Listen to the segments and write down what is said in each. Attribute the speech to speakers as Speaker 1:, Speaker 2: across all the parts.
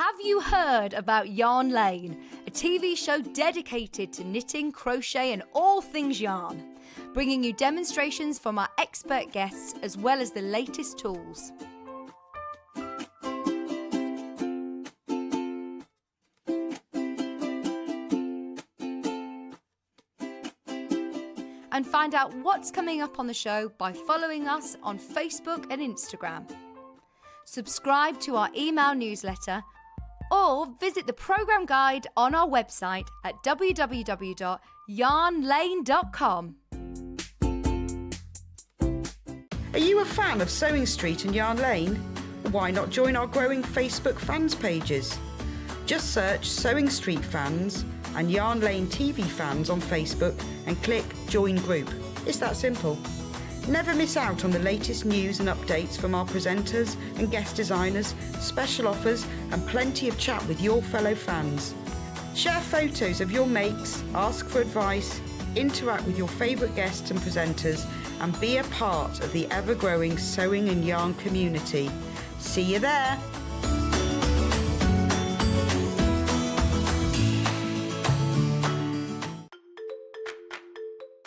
Speaker 1: Have you heard about Yarn Lane, a TV show dedicated to knitting, crochet and all things yarn, bringing you demonstrations from our expert guests as well as the latest tools. And find out what's coming up on the show by following us on Facebook and Instagram. Subscribe to our email newsletter or visit the programme guide on our website at www.yarnlane.com.
Speaker 2: Are you a fan of Sewing Street and Yarn Lane? Why not join our growing Facebook fans pages? Just search Sewing Street Fans and Yarn Lane TV Fans on Facebook and click Join Group. It's that simple. Never miss out on the latest news and updates from our presenters and guest designers, special offers and plenty of chat with your fellow fans. Share photos of your makes, ask for advice, interact with your favourite guests and presenters and be a part of the ever-growing sewing and yarn community. See you there!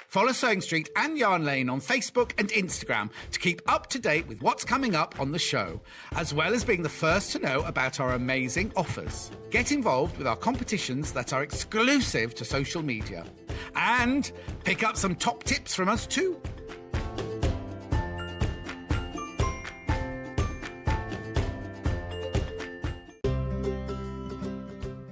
Speaker 3: Follow Sewing Street and Yarn Lane on Facebook and Instagram to keep up to date with what's coming up on the show, as well as being the first to know about our amazing offers. Get involved with our competitions that are exclusive to social media. And pick up some top tips from us too.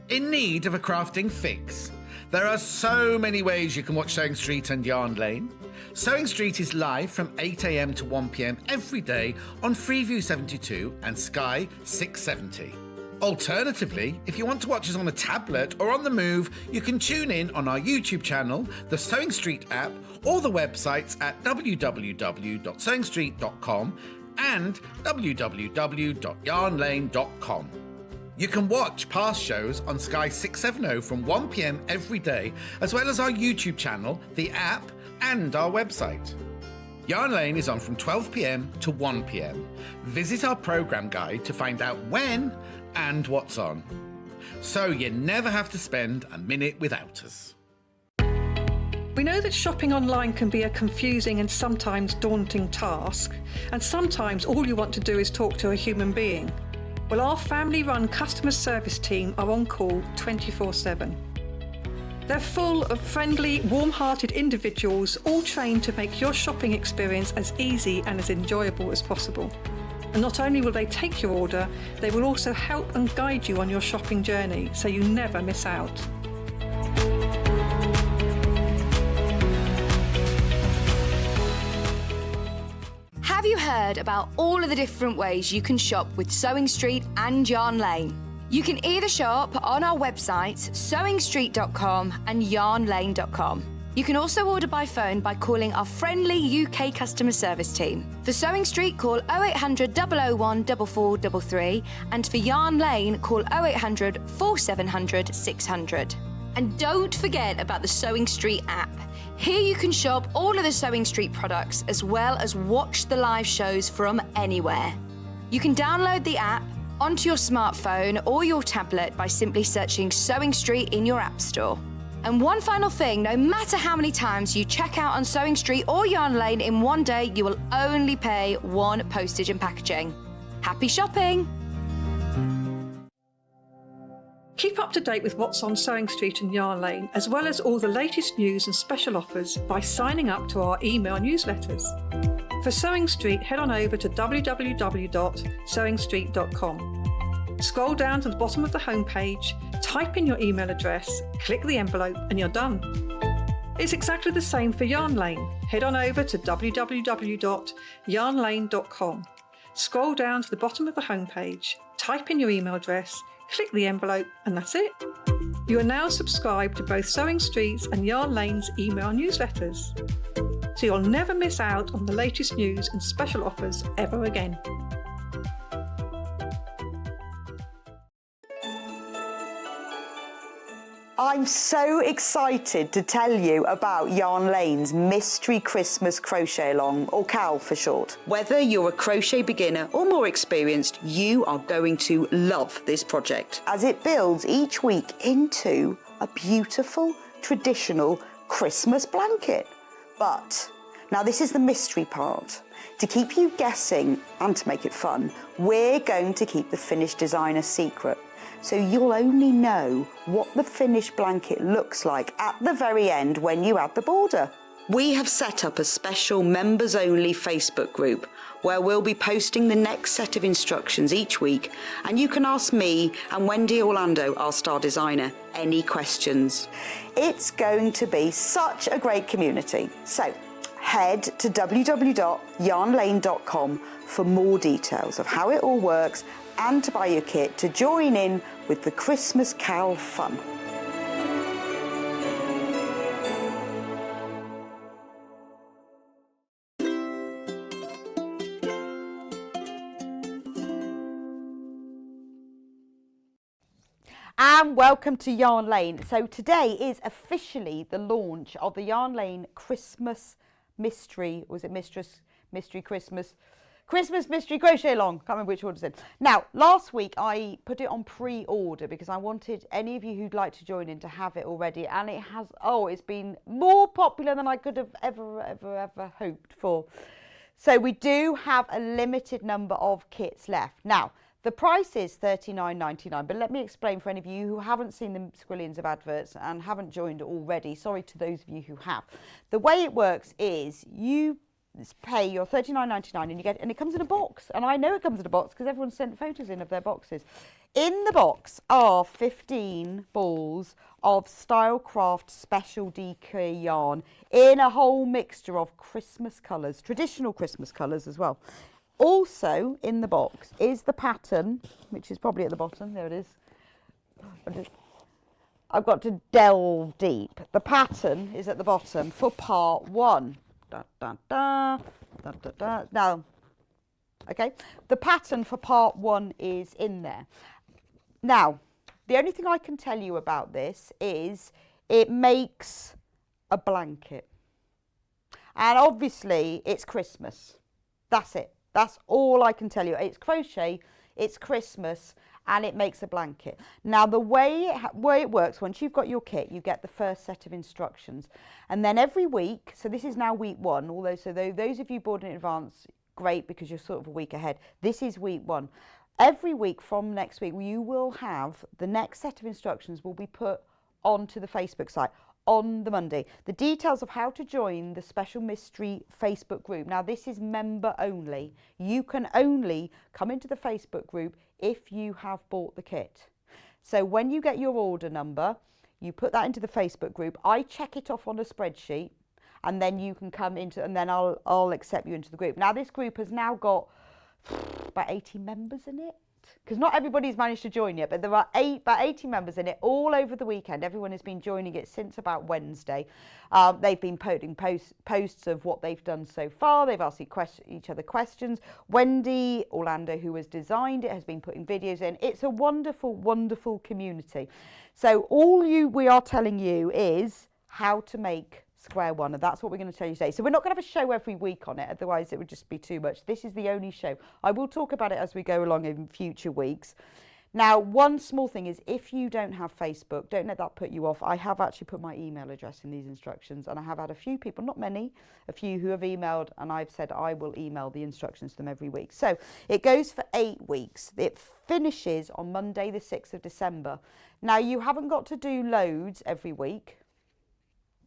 Speaker 3: In need of a crafting fix? There are so many ways you can watch Sewing Street and Yarn Lane. Sewing Street is live from 8 a.m. to 1 p.m. every day on Freeview 72 and Sky 670. Alternatively, if you want to watch us on a tablet or on the move, you can tune in on our YouTube channel, the Sewing Street app, or the websites at www.sewingstreet.com and www.yarnlane.com. You can watch past shows on Sky 670 from 1 p.m. every day, as well as our YouTube channel, the app, and our website. Yarn Lane is on from 12 p.m. to 1 p.m. Visit our programme guide to find out when and what's on. So you never have to spend a minute without us.
Speaker 4: We know that shopping online can be a confusing and sometimes daunting task, and sometimes all you want to do is talk to a human being. Well, our family-run customer service team are on call 24/7. They're full of friendly, warm-hearted individuals, all trained to make your shopping experience as easy and as enjoyable as possible. And not only will they take your order, they will also help and guide you on your shopping journey, so you never miss out.
Speaker 1: Have you heard about all of the different ways you can shop with Sewing Street and Yarn Lane? You can either shop on our websites, sewingstreet.com and yarnlane.com. You can also order by phone by calling our friendly UK customer service team. For Sewing Street, call 0800 001 4433 and for Yarn Lane, call 0800 4700 600. And don't forget about the Sewing Street app. Here you can shop all of the Sewing Street products as well as watch the live shows from anywhere. You can download the app onto your smartphone or your tablet by simply searching Sewing Street in your app store. And one final thing, no matter how many times you check out on Sewing Street or Yarn Lane in one day, you will only pay one postage and packaging. Happy shopping!
Speaker 4: Keep up to date with what's on Sewing Street and Yarn Lane, as well as all the latest news and special offers by signing up to our email newsletters. For Sewing Street, head on over to www.sewingstreet.com. Scroll down to the bottom of the homepage, type in your email address, click the envelope, and you're done. It's exactly the same for Yarn Lane. Head on over to www.yarnlane.com. Scroll down to the bottom of the homepage, type in your email address, click the envelope, and that's it. You are now subscribed to both Sewing Street's and Yarn Lane's email newsletters, so you'll never miss out on the latest news and special offers ever again.
Speaker 2: I I'm so excited to tell you about Yarn Lane's Mystery Christmas Crochet Along, or CAL for short. Whether you're a crochet beginner or more experienced, you are going to love this project, as it builds each week into a beautiful, traditional Christmas blanket. But now this is the mystery part. To keep you guessing and to make it fun, we're going to keep the finished design a secret. So you'll only know what the finished blanket looks like at the very end when you add the border. We have set up a special members-only Facebook group where we'll be posting the next set of instructions each week, and you can ask me and Wendy Orlando, our star designer, any questions. It's going to be such a great community. So head to www.yarnlane.com for more details of how it all works and to buy your kit to join in with the Christmas CAL fun. And welcome to Yarn Lane. So today is officially the launch of the Yarn Lane Christmas Mystery, or was it Mystery Christmas Mystery Crochet Along. Can't remember which order it's in. Now, last week I put it on pre-order because I wanted any of you who'd like to join in to have it already, and it has, it's been more popular than I could have ever hoped for. So we do have a limited number of kits left. Now, the price is $39.99, but let me explain for any of you who haven't seen the squillions of adverts and haven't joined already. Sorry to those of you who have. The way it works is you pay your $39.99 and you get, and it comes in a box. And I know it comes in a box because everyone sent photos in of their boxes. In the box are 15 balls of Stylecraft Special DK yarn in a whole mixture of Christmas colours, traditional Christmas colours as well. Also in the box is the pattern, which is probably at the bottom. There it is. I've got to delve deep. The pattern is at the bottom for part 1. Now, okay, the pattern for part 1 is in there. Now, the only thing I can tell you about this is it makes a blanket. And obviously it's Christmas. That's it. That's all I can tell you. It's crochet, it's Christmas, and it makes a blanket. Now, the way it works, once you've got your kit, you get the first set of instructions. And then every week, so this is now week 1, although those of you bought in advance, great, because you're sort of a week ahead. This is week 1. Every week from next week, you will have the next set of instructions will be put onto the Facebook site on the Monday. The details of how to join the special mystery Facebook group. Now, this is member only. You can only come into the Facebook group if you have bought the kit. So when you get your order number, you put that into the Facebook group. I check it off on a spreadsheet, and then you can come into, and then I'll accept you into the group. Now, this group has now got about 80 members in it, because not everybody's managed to join yet, but there are about 80 members in it all over the weekend. Everyone has been joining it since about Wednesday. They've been putting posts of what they've done so far. They've asked each other questions. Wendy Orlando, who has designed it, has been putting videos in. It's a wonderful, wonderful community. So all we are telling you is how to make square one, and that's what we're going to tell you today. So we're not going to have a show every week on it, otherwise it would just be too much. This is the only show. I will talk about it as we go along in future weeks. Now, one small thing is, if you don't have Facebook, don't let that put you off. I have actually put my email address in these instructions, and I have had a few people, not many, a few who have emailed, and I've said I will email the instructions to them every week. So it goes for 8 weeks. It finishes on Monday the 6th of December. Now, you haven't got to do loads every week.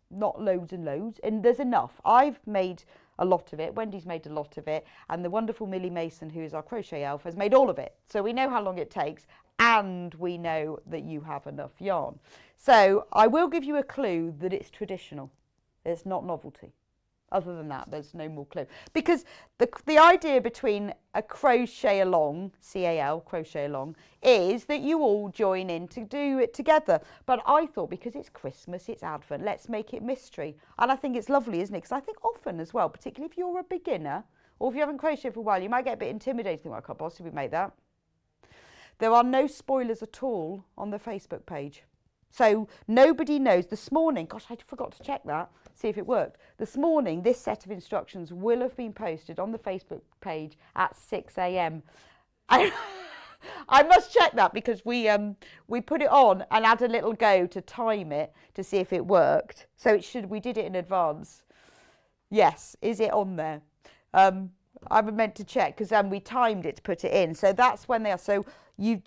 Speaker 2: Not loads and loads, and there's enough. I've made a lot of it, Wendy's made a lot of it, and the wonderful Millie Mason, who is our crochet elf, has made all of it. So we know how long it takes, and we know that you have enough yarn. So I will give you a clue that it's traditional. It's not novelty. Other than that, there's no more clue. Because the idea between a crochet along, C-A-L, crochet along, is that you all join in to do it together. But I thought, because it's Christmas, it's Advent, let's make it mystery. And I think it's lovely, isn't it? Because I think often as well, particularly if you're a beginner, or if you haven't crocheted for a while, you might get a bit intimidated. Think, well, I can't possibly make that. There are no spoilers at all on the Facebook page. So nobody knows. This morning, gosh, I forgot to check that, see if it worked. This morning, this set of instructions will have been posted on the Facebook page at 6 a.m. I must check that because we put it on and had a little go to time it to see if it worked. So we did it in advance. Yes, is it on there? I meant to check because we timed it to put it in. So that's when they are. So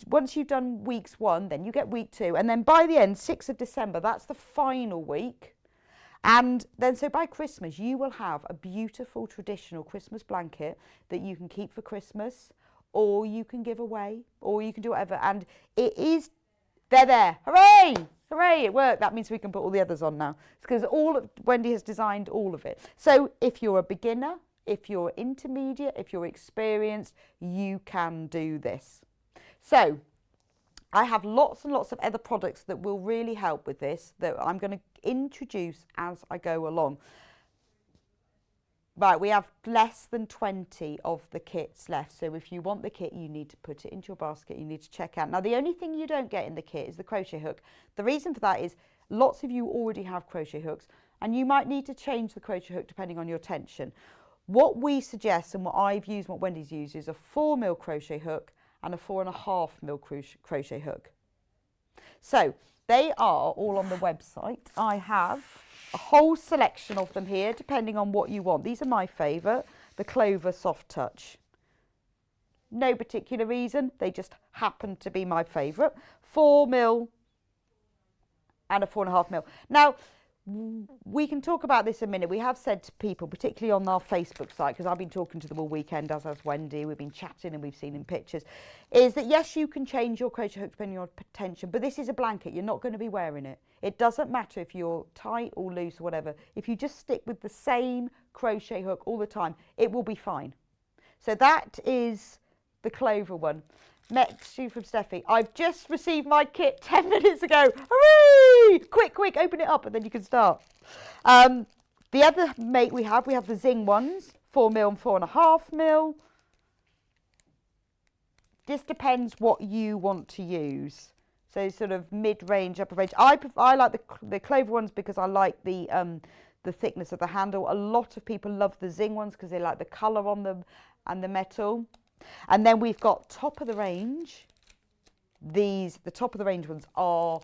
Speaker 2: once you've done weeks 1, then you get week 2. And then by the end, 6th of December, that's the final week. And then so by Christmas, you will have a beautiful traditional Christmas blanket that you can keep for Christmas, or you can give away, or you can do whatever. And they're there. Hooray! Hooray, it worked. That means we can put all the others on now. It's because Wendy has designed all of it. So if you're a beginner, if you're intermediate, if you're experienced, you can do this. So I have lots and lots of other products that will really help with this that I'm going to introduce as I go along. Right, we have less than 20 of the kits left. So if you want the kit, you need to put it into your basket. You need to check out. Now, the only thing you don't get in the kit is the crochet hook. The reason for that is lots of you already have crochet hooks and you might need to change the crochet hook depending on your tension. What we suggest and what I've used, what Wendy's used is a 4mm crochet hook and a 4.5mm crochet hook. So they are all on the website. I have a whole selection of them here depending on what you want. These are my favourite, the Clover Soft Touch. No particular reason, they just happen to be my favourite. 4mm and a 4.5mm. Now, we can talk about this in a minute. We have said to people, particularly on our Facebook site, because I've been talking to them all weekend, as has Wendy, we've been chatting and we've seen in pictures, is that yes, you can change your crochet hook depending on your tension, but this is a blanket. You're not going to be wearing it. It doesn't matter if you're tight or loose or whatever. If you just stick with the same crochet hook all the time, it will be fine. So that is the Clover one. Next to from Steffi. I've just received my kit 10 minutes ago. Hooray! Quick, open it up and then you can start. The other mate we have the Zing ones, 4mm and 4.5mm. This depends what you want to use. So sort of mid-range, upper range. I like the Clover ones because I like the thickness of the handle. A lot of people love the Zing ones because they like the colour on them and the metal. And then we've got top of the range. The top of the range ones are,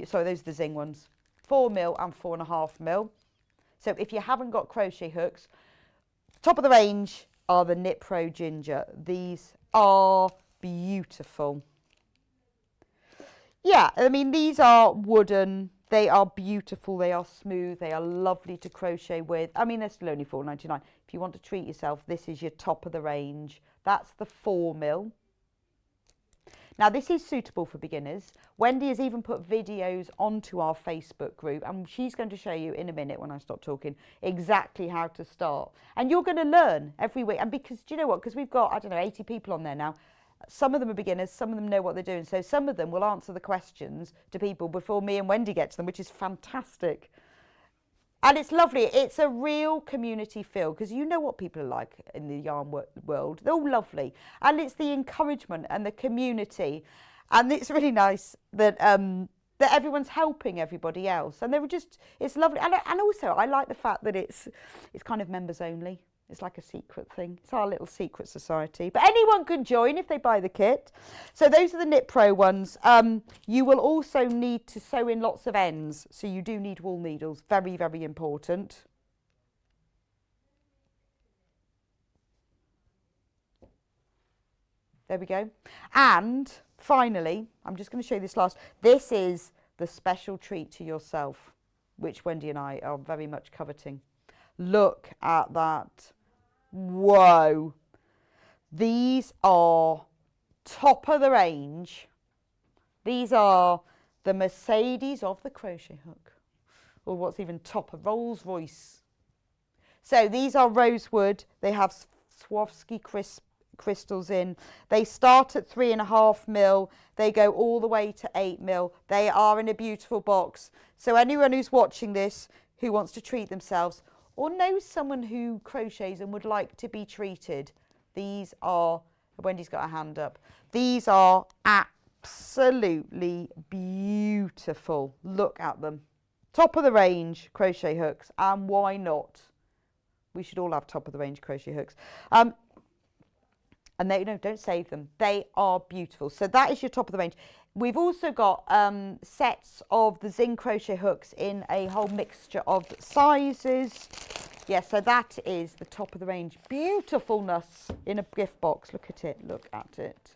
Speaker 2: sorry, those are the Zing ones, 4mm and 4.5mm. So if you haven't got crochet hooks, top of the range are the Knit Pro Ginger. These are beautiful. Yeah, I mean, these are wooden. They are beautiful. They are smooth. They are lovely to crochet with. I mean, they're still only $4.99. If you want to treat yourself, this is your top of the range. That's the 4mm. Now, this is suitable for beginners. Wendy has even put videos onto our Facebook group, and she's going to show you in a minute when I stop talking exactly how to start. And you're going to learn every week. And because, do you know what? Because we've got, I don't know, 80 people on there now. Some of them are beginners, some of them know what they're doing. So some of them will answer the questions to people before me and Wendy get to them, which is fantastic. And it's lovely. It's a real community feel because you know what people are like in the yarn world. They're all lovely. And it's the encouragement and the community. And it's really nice that that everyone's helping everybody else. And they were just, it's lovely. And also I like the fact that it's kind of members only. It's like a secret thing. It's our little secret society. But anyone can join if they buy the kit. So those are the Knit Pro ones. You will also need to sew in lots of ends. So you do need wool needles. Very, very important. There we go. And finally, I'm just going to show you this last. This is the special treat to yourself, which Wendy and I are very much coveting. Look at that. Whoa. These are top of the range. These are the Mercedes of the crochet hook. Or what's even top of Rolls Royce. So these are rosewood. They have Swarovski crystals in. They start at 3.5mm. They go all the way to 8mm. They are in a beautiful box. So anyone who's watching this who wants to treat themselves or knows someone who crochets and would like to be treated, these are, Wendy's got her hand up, these are absolutely beautiful. Look at them. Top of the range crochet hooks, and why not? We should all have top of the range crochet hooks. And they, no, don't save them. They are beautiful. So that is your top of the range. We've also got sets of the Zing crochet hooks in a whole mixture of sizes. Yeah, so that is the top of the range beautifulness in a gift box. Look at it. Look at it.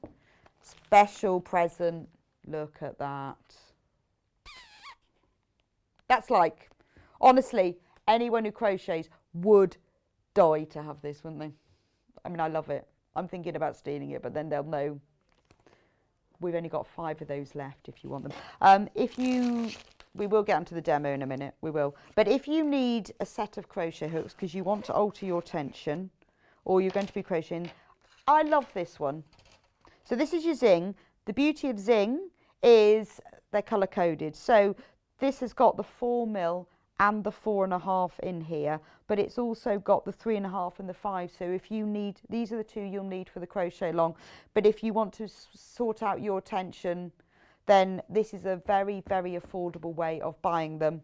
Speaker 2: Special present. Look at that. That's like, honestly, anyone who crochets would die to have this, wouldn't they? I mean, I love it. I'm thinking about stealing it, but then they'll know we've only got 5 of those left if you want them. We will get onto the demo in a minute, we will. But if you need a set of crochet hooks because you want to alter your tension or you're going to be crocheting, I love this one. So this is your Zing. The beauty of Zing is they're colour coded. So this has got the 4mm and the 4.5 in here, but it's also got the 3.5 and the 5. So if you need, these are the 2 you'll need for the crochet along. But if you want to sort out your tension, then this is a very, very affordable way of buying them.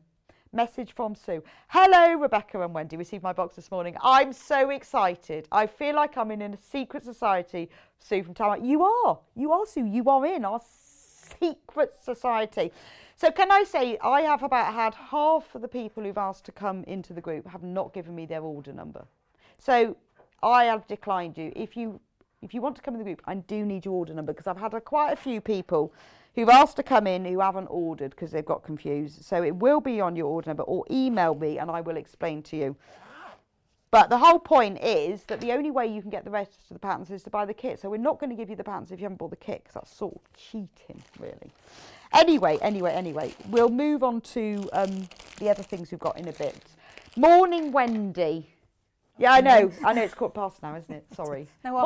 Speaker 2: Message from Sue. Hello, Rebecca and Wendy. Received my box this morning. I'm so excited. I feel like I'm in a secret society. Sue from Taiwan. You are, Sue. You are in our secret society. So can I say, I have about had half of the people who've asked to come into the group have not given me their order number. So I have declined you. If you want to come in the group, I do need your order number because I've had quite a few people who've asked to come in who haven't ordered because they've got confused. So it will be on your order number, or email me and I will explain to you. But the whole point is that the only way you can get the rest of the patterns is to buy the kit. So we're not going to give you the patterns if you haven't bought the kit because that's sort of cheating, really. Anyway, we'll move on to the other things we've got in a bit. Morning, Wendy. Yeah, I know it's 1:15 now, isn't it? Sorry.
Speaker 5: No,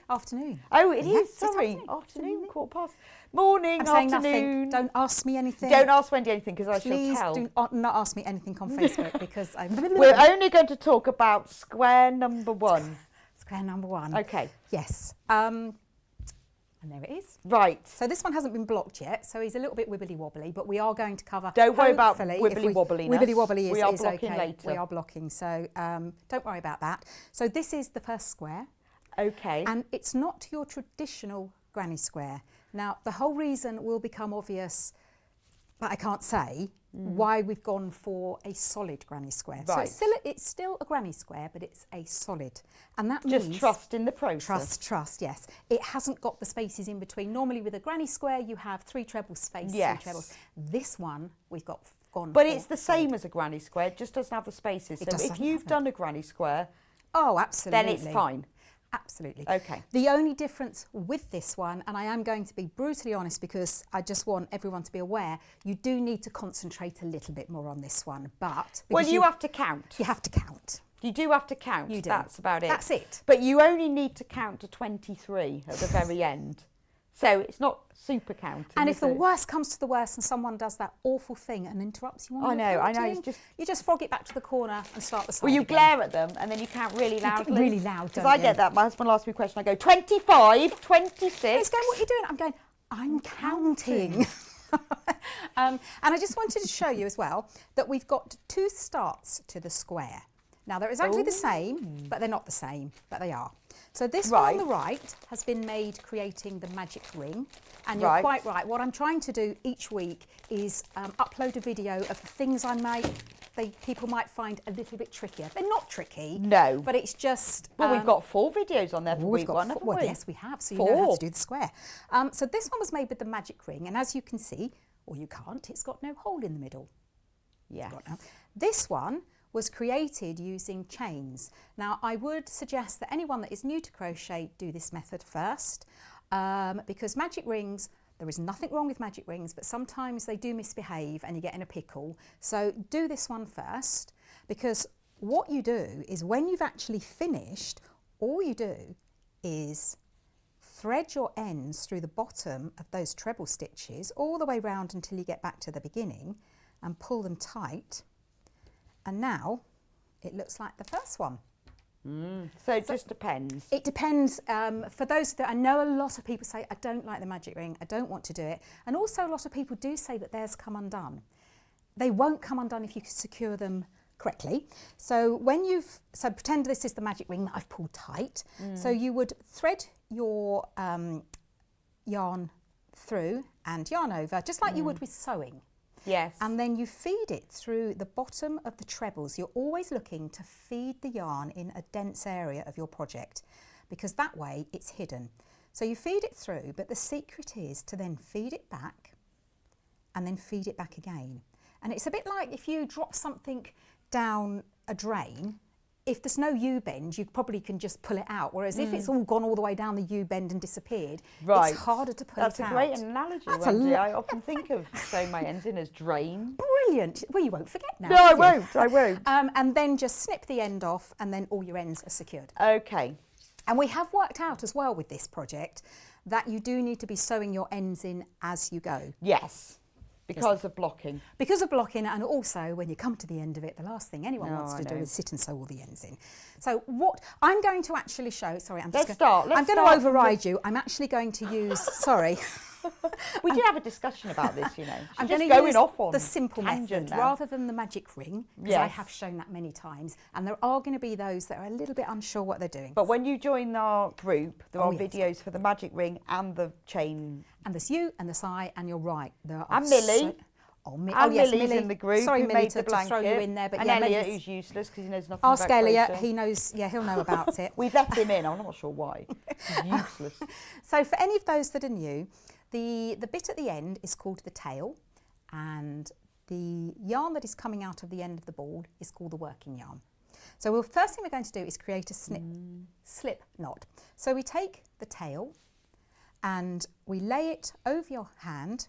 Speaker 5: afternoon.
Speaker 2: Oh, it
Speaker 5: Yes,
Speaker 2: is, sorry.
Speaker 5: it's
Speaker 2: Afternoon, 1:15. Morning,
Speaker 5: I'm saying
Speaker 2: afternoon.
Speaker 5: nothing. Don't ask me anything.
Speaker 2: Don't ask Wendy anything because I shall
Speaker 5: Please
Speaker 2: tell.
Speaker 5: do not ask me anything on Facebook because I'm...
Speaker 2: We're only going to talk about square number 1.
Speaker 5: Square number 1.
Speaker 2: Okay.
Speaker 5: Yes. And there it is.
Speaker 2: Right.
Speaker 5: So this one hasn't been blocked yet, so he's a little bit wibbly wobbly, but we are going to cover.
Speaker 2: Don't worry about wibbly wobbliness.
Speaker 5: Wibbly wobbly
Speaker 2: We are
Speaker 5: is
Speaker 2: blocking
Speaker 5: okay.
Speaker 2: later.
Speaker 5: We are blocking, so don't worry about that. So this is the first square.
Speaker 2: Okay.
Speaker 5: And it's not your traditional granny square. Now, the whole reason will become obvious, but I can't say why we've gone for a solid granny square.
Speaker 2: Right.
Speaker 5: So it's still a granny square, but it's a solid. And that
Speaker 2: Just
Speaker 5: means
Speaker 2: trust in the process.
Speaker 5: Trust, yes. It hasn't got the spaces in between. Normally with a granny square, you have 3 treble spaces.
Speaker 2: Yes.
Speaker 5: 3 trebles. This one, we've got gone
Speaker 2: But
Speaker 5: for
Speaker 2: it's the
Speaker 5: solid.
Speaker 2: same as a granny square, it just doesn't have the spaces.
Speaker 5: It
Speaker 2: So
Speaker 5: doesn't
Speaker 2: if you've
Speaker 5: have
Speaker 2: done a granny square,
Speaker 5: Oh, absolutely.
Speaker 2: then it's fine.
Speaker 5: Absolutely.
Speaker 2: Okay.
Speaker 5: The only difference with this one, and I am going to be brutally honest because I just want everyone to be aware, you do need to concentrate a little bit more on this one. But
Speaker 2: Well,
Speaker 5: because
Speaker 2: you have to count.
Speaker 5: You have to count.
Speaker 2: You do have to count.
Speaker 5: You do.
Speaker 2: That's about it.
Speaker 5: That's it.
Speaker 2: But you only need to count to 23 at the very end. So it's not super counting.
Speaker 5: And
Speaker 2: is
Speaker 5: if the
Speaker 2: it?
Speaker 5: worst comes to the worst and someone does that awful thing and interrupts you on your
Speaker 2: I know,
Speaker 5: counting,
Speaker 2: it's just-
Speaker 5: you just frog it back to the corner and start the side
Speaker 2: Well, you
Speaker 5: again.
Speaker 2: glare at them and then you count really loudly.
Speaker 5: really loud,
Speaker 2: Because
Speaker 5: don't
Speaker 2: I
Speaker 5: you?
Speaker 2: get that. My husband asked me a question. I go, 25, 26.
Speaker 5: He's going, what are you doing? I'm going, I'm counting. And I just wanted to show you as well that we've got 2 starts to the square. Now, they're exactly the same, but they're not the same, but they are. So this one on the right has been made creating the magic ring. And you're quite right. What I'm trying to do each week is upload a video of the things I make. People might find a little bit trickier. They're not tricky.
Speaker 2: No.
Speaker 5: But it's just...
Speaker 2: Well, we've got 4 videos on there for week 1, haven't we?
Speaker 5: Well, yes, we have. So you know how to do the square. So this one was made with the magic ring. And as you can see, or you can't, it's got no hole in the middle.
Speaker 2: Yeah.
Speaker 5: This one was created using chains. Now, I would suggest that anyone that is new to crochet do this method first because magic rings, there is nothing wrong with magic rings, but sometimes they do misbehave and you get in a pickle. So do this one first because what you do is when you've actually finished, all you do is thread your ends through the bottom of those treble stitches all the way round until you get back to the beginning and pull them tight. And now it looks like the first one.
Speaker 6: So it just depends.
Speaker 5: It depends. For those that I know, a lot of people say, I don't like the magic ring, I don't want to do it. And also a lot of people do say that theirs come undone. They won't come undone if you secure them correctly. So so pretend this is the magic ring that I've pulled tight. So you would thread your yarn through and yarn over, just like you would with sewing.
Speaker 6: Yes.
Speaker 5: And then you feed it through the bottom of the trebles. You're always looking to feed the yarn in a dense area of your project, because that way it's hidden. So you feed it through, but the secret is to then feed it back and then feed it back again. And it's a bit like if you drop something down a drain, if there's no U-bend, you probably can just pull it out. Whereas if it's all gone all the way down the U-bend and disappeared, it's harder to pull it out.
Speaker 6: That's a great analogy, Wendy. I often think of sewing my ends in as drain.
Speaker 5: Brilliant. Well, you won't forget now.
Speaker 6: No, I won't.
Speaker 5: And then just snip the end off, and then all your ends are secured.
Speaker 6: Okay.
Speaker 5: And we have worked out as well with this project that you do need to be sewing your ends in as you go.
Speaker 6: Yes. Because of blocking.
Speaker 5: Because of blocking, and also when you come to the end of it, the last thing anyone wants to do is sit and sew all the ends in. So what I'm going to actually show, sorry, I'm going to override you. I'm actually going to use, sorry.
Speaker 6: We did have a discussion about this, you know.
Speaker 5: I'm going to use the simple method rather than the magic ring, because I have shown that many times. And there are going to be those that are a little bit unsure what they're doing.
Speaker 6: But when you join our group, there are videos for the magic ring and the chain.
Speaker 5: And there's you and there's I, and you're right. There are
Speaker 6: and Millie.
Speaker 5: Yes,
Speaker 6: Millie's in the group.
Speaker 5: Sorry,
Speaker 6: who
Speaker 5: Millie,
Speaker 6: made the blanket.
Speaker 5: to throw you in there. But
Speaker 6: and Elliot, who's useless because he knows nothing
Speaker 5: Ask
Speaker 6: about
Speaker 5: Elliot,
Speaker 6: crochet.
Speaker 5: he knows, he'll know about it.
Speaker 6: We've let him in, I'm not sure why. He's useless.
Speaker 5: So for any of those that are new, the bit at the end is called the tail, and the yarn that is coming out of the end of the ball is called the working yarn. So the first thing we're going to do is create a slip knot. So we take the tail and we lay it over your hand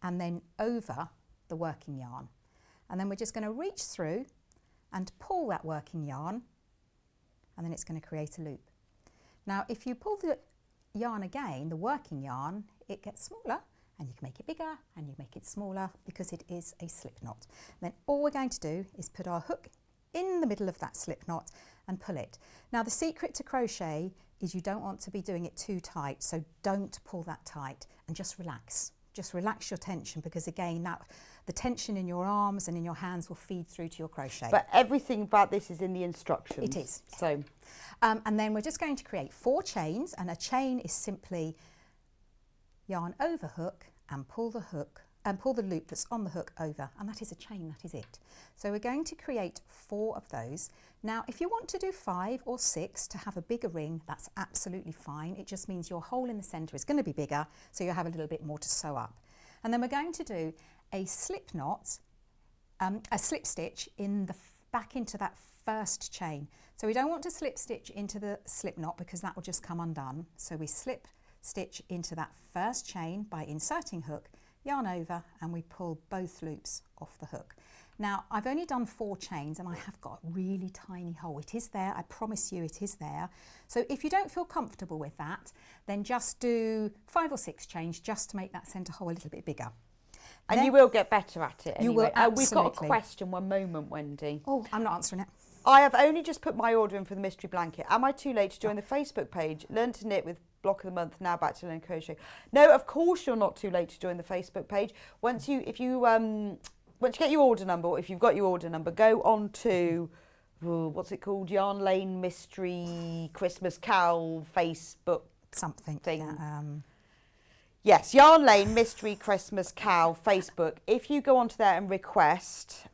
Speaker 5: and then over the working yarn. And then we're just going to reach through and pull that working yarn, and then it's going to create a loop. Now, if you pull the yarn again, the working yarn, it gets smaller, and you can make it bigger and you make it smaller because it is a slip knot. Then all we're going to do is put our hook in the middle of that slip knot and pull it. Now, the secret to crochet is you don't want to be doing it too tight, so don't pull that tight and just relax. Just relax your tension, because again, the tension in your arms and in your hands will feed through to your crochet.
Speaker 6: But everything about this is in the instructions.
Speaker 5: It is.
Speaker 6: So,
Speaker 5: and then we're just going to create 4 chains, and a chain is simply yarn over hook and pull the hook and pull the loop that's on the hook over, and that is a chain, that is it. So we're going to create 4 of those. Now, if you want to do 5 or 6 to have a bigger ring, that's absolutely fine. It just means your hole in the centre is going to be bigger, so you'll have a little bit more to sew up. And then we're going to do a slip knot, a slip stitch back into that first chain. So we don't want to slip stitch into the slip knot because that will just come undone. So we slip stitch into that first chain by inserting hook, yarn over, and we pull both loops off the hook. Now, I've only done 4 chains and I have got a really tiny hole. It is there, I promise you it is there. So if you don't feel comfortable with that, then just do 5 or 6 chains just to make that centre hole a little bit bigger.
Speaker 6: And then, you will get better at it anyway.
Speaker 5: You will, absolutely.
Speaker 6: We've got a question, one moment, Wendy.
Speaker 5: Oh, I'm not answering it.
Speaker 6: I have only just put my order in for the mystery blanket. Am I too late to join the Facebook page? Learn to knit with Block of the Month, now back to learn crochet. No, of course you're not too late to join the Facebook page. Once you get your order number, or if you've got your order number, go on to what's it called? Yarn Lane Mystery Christmas Cow Facebook
Speaker 5: something
Speaker 6: thing.
Speaker 5: Yeah,
Speaker 6: yes, Yarn Lane Mystery Christmas Cow Facebook. If you go onto there and request,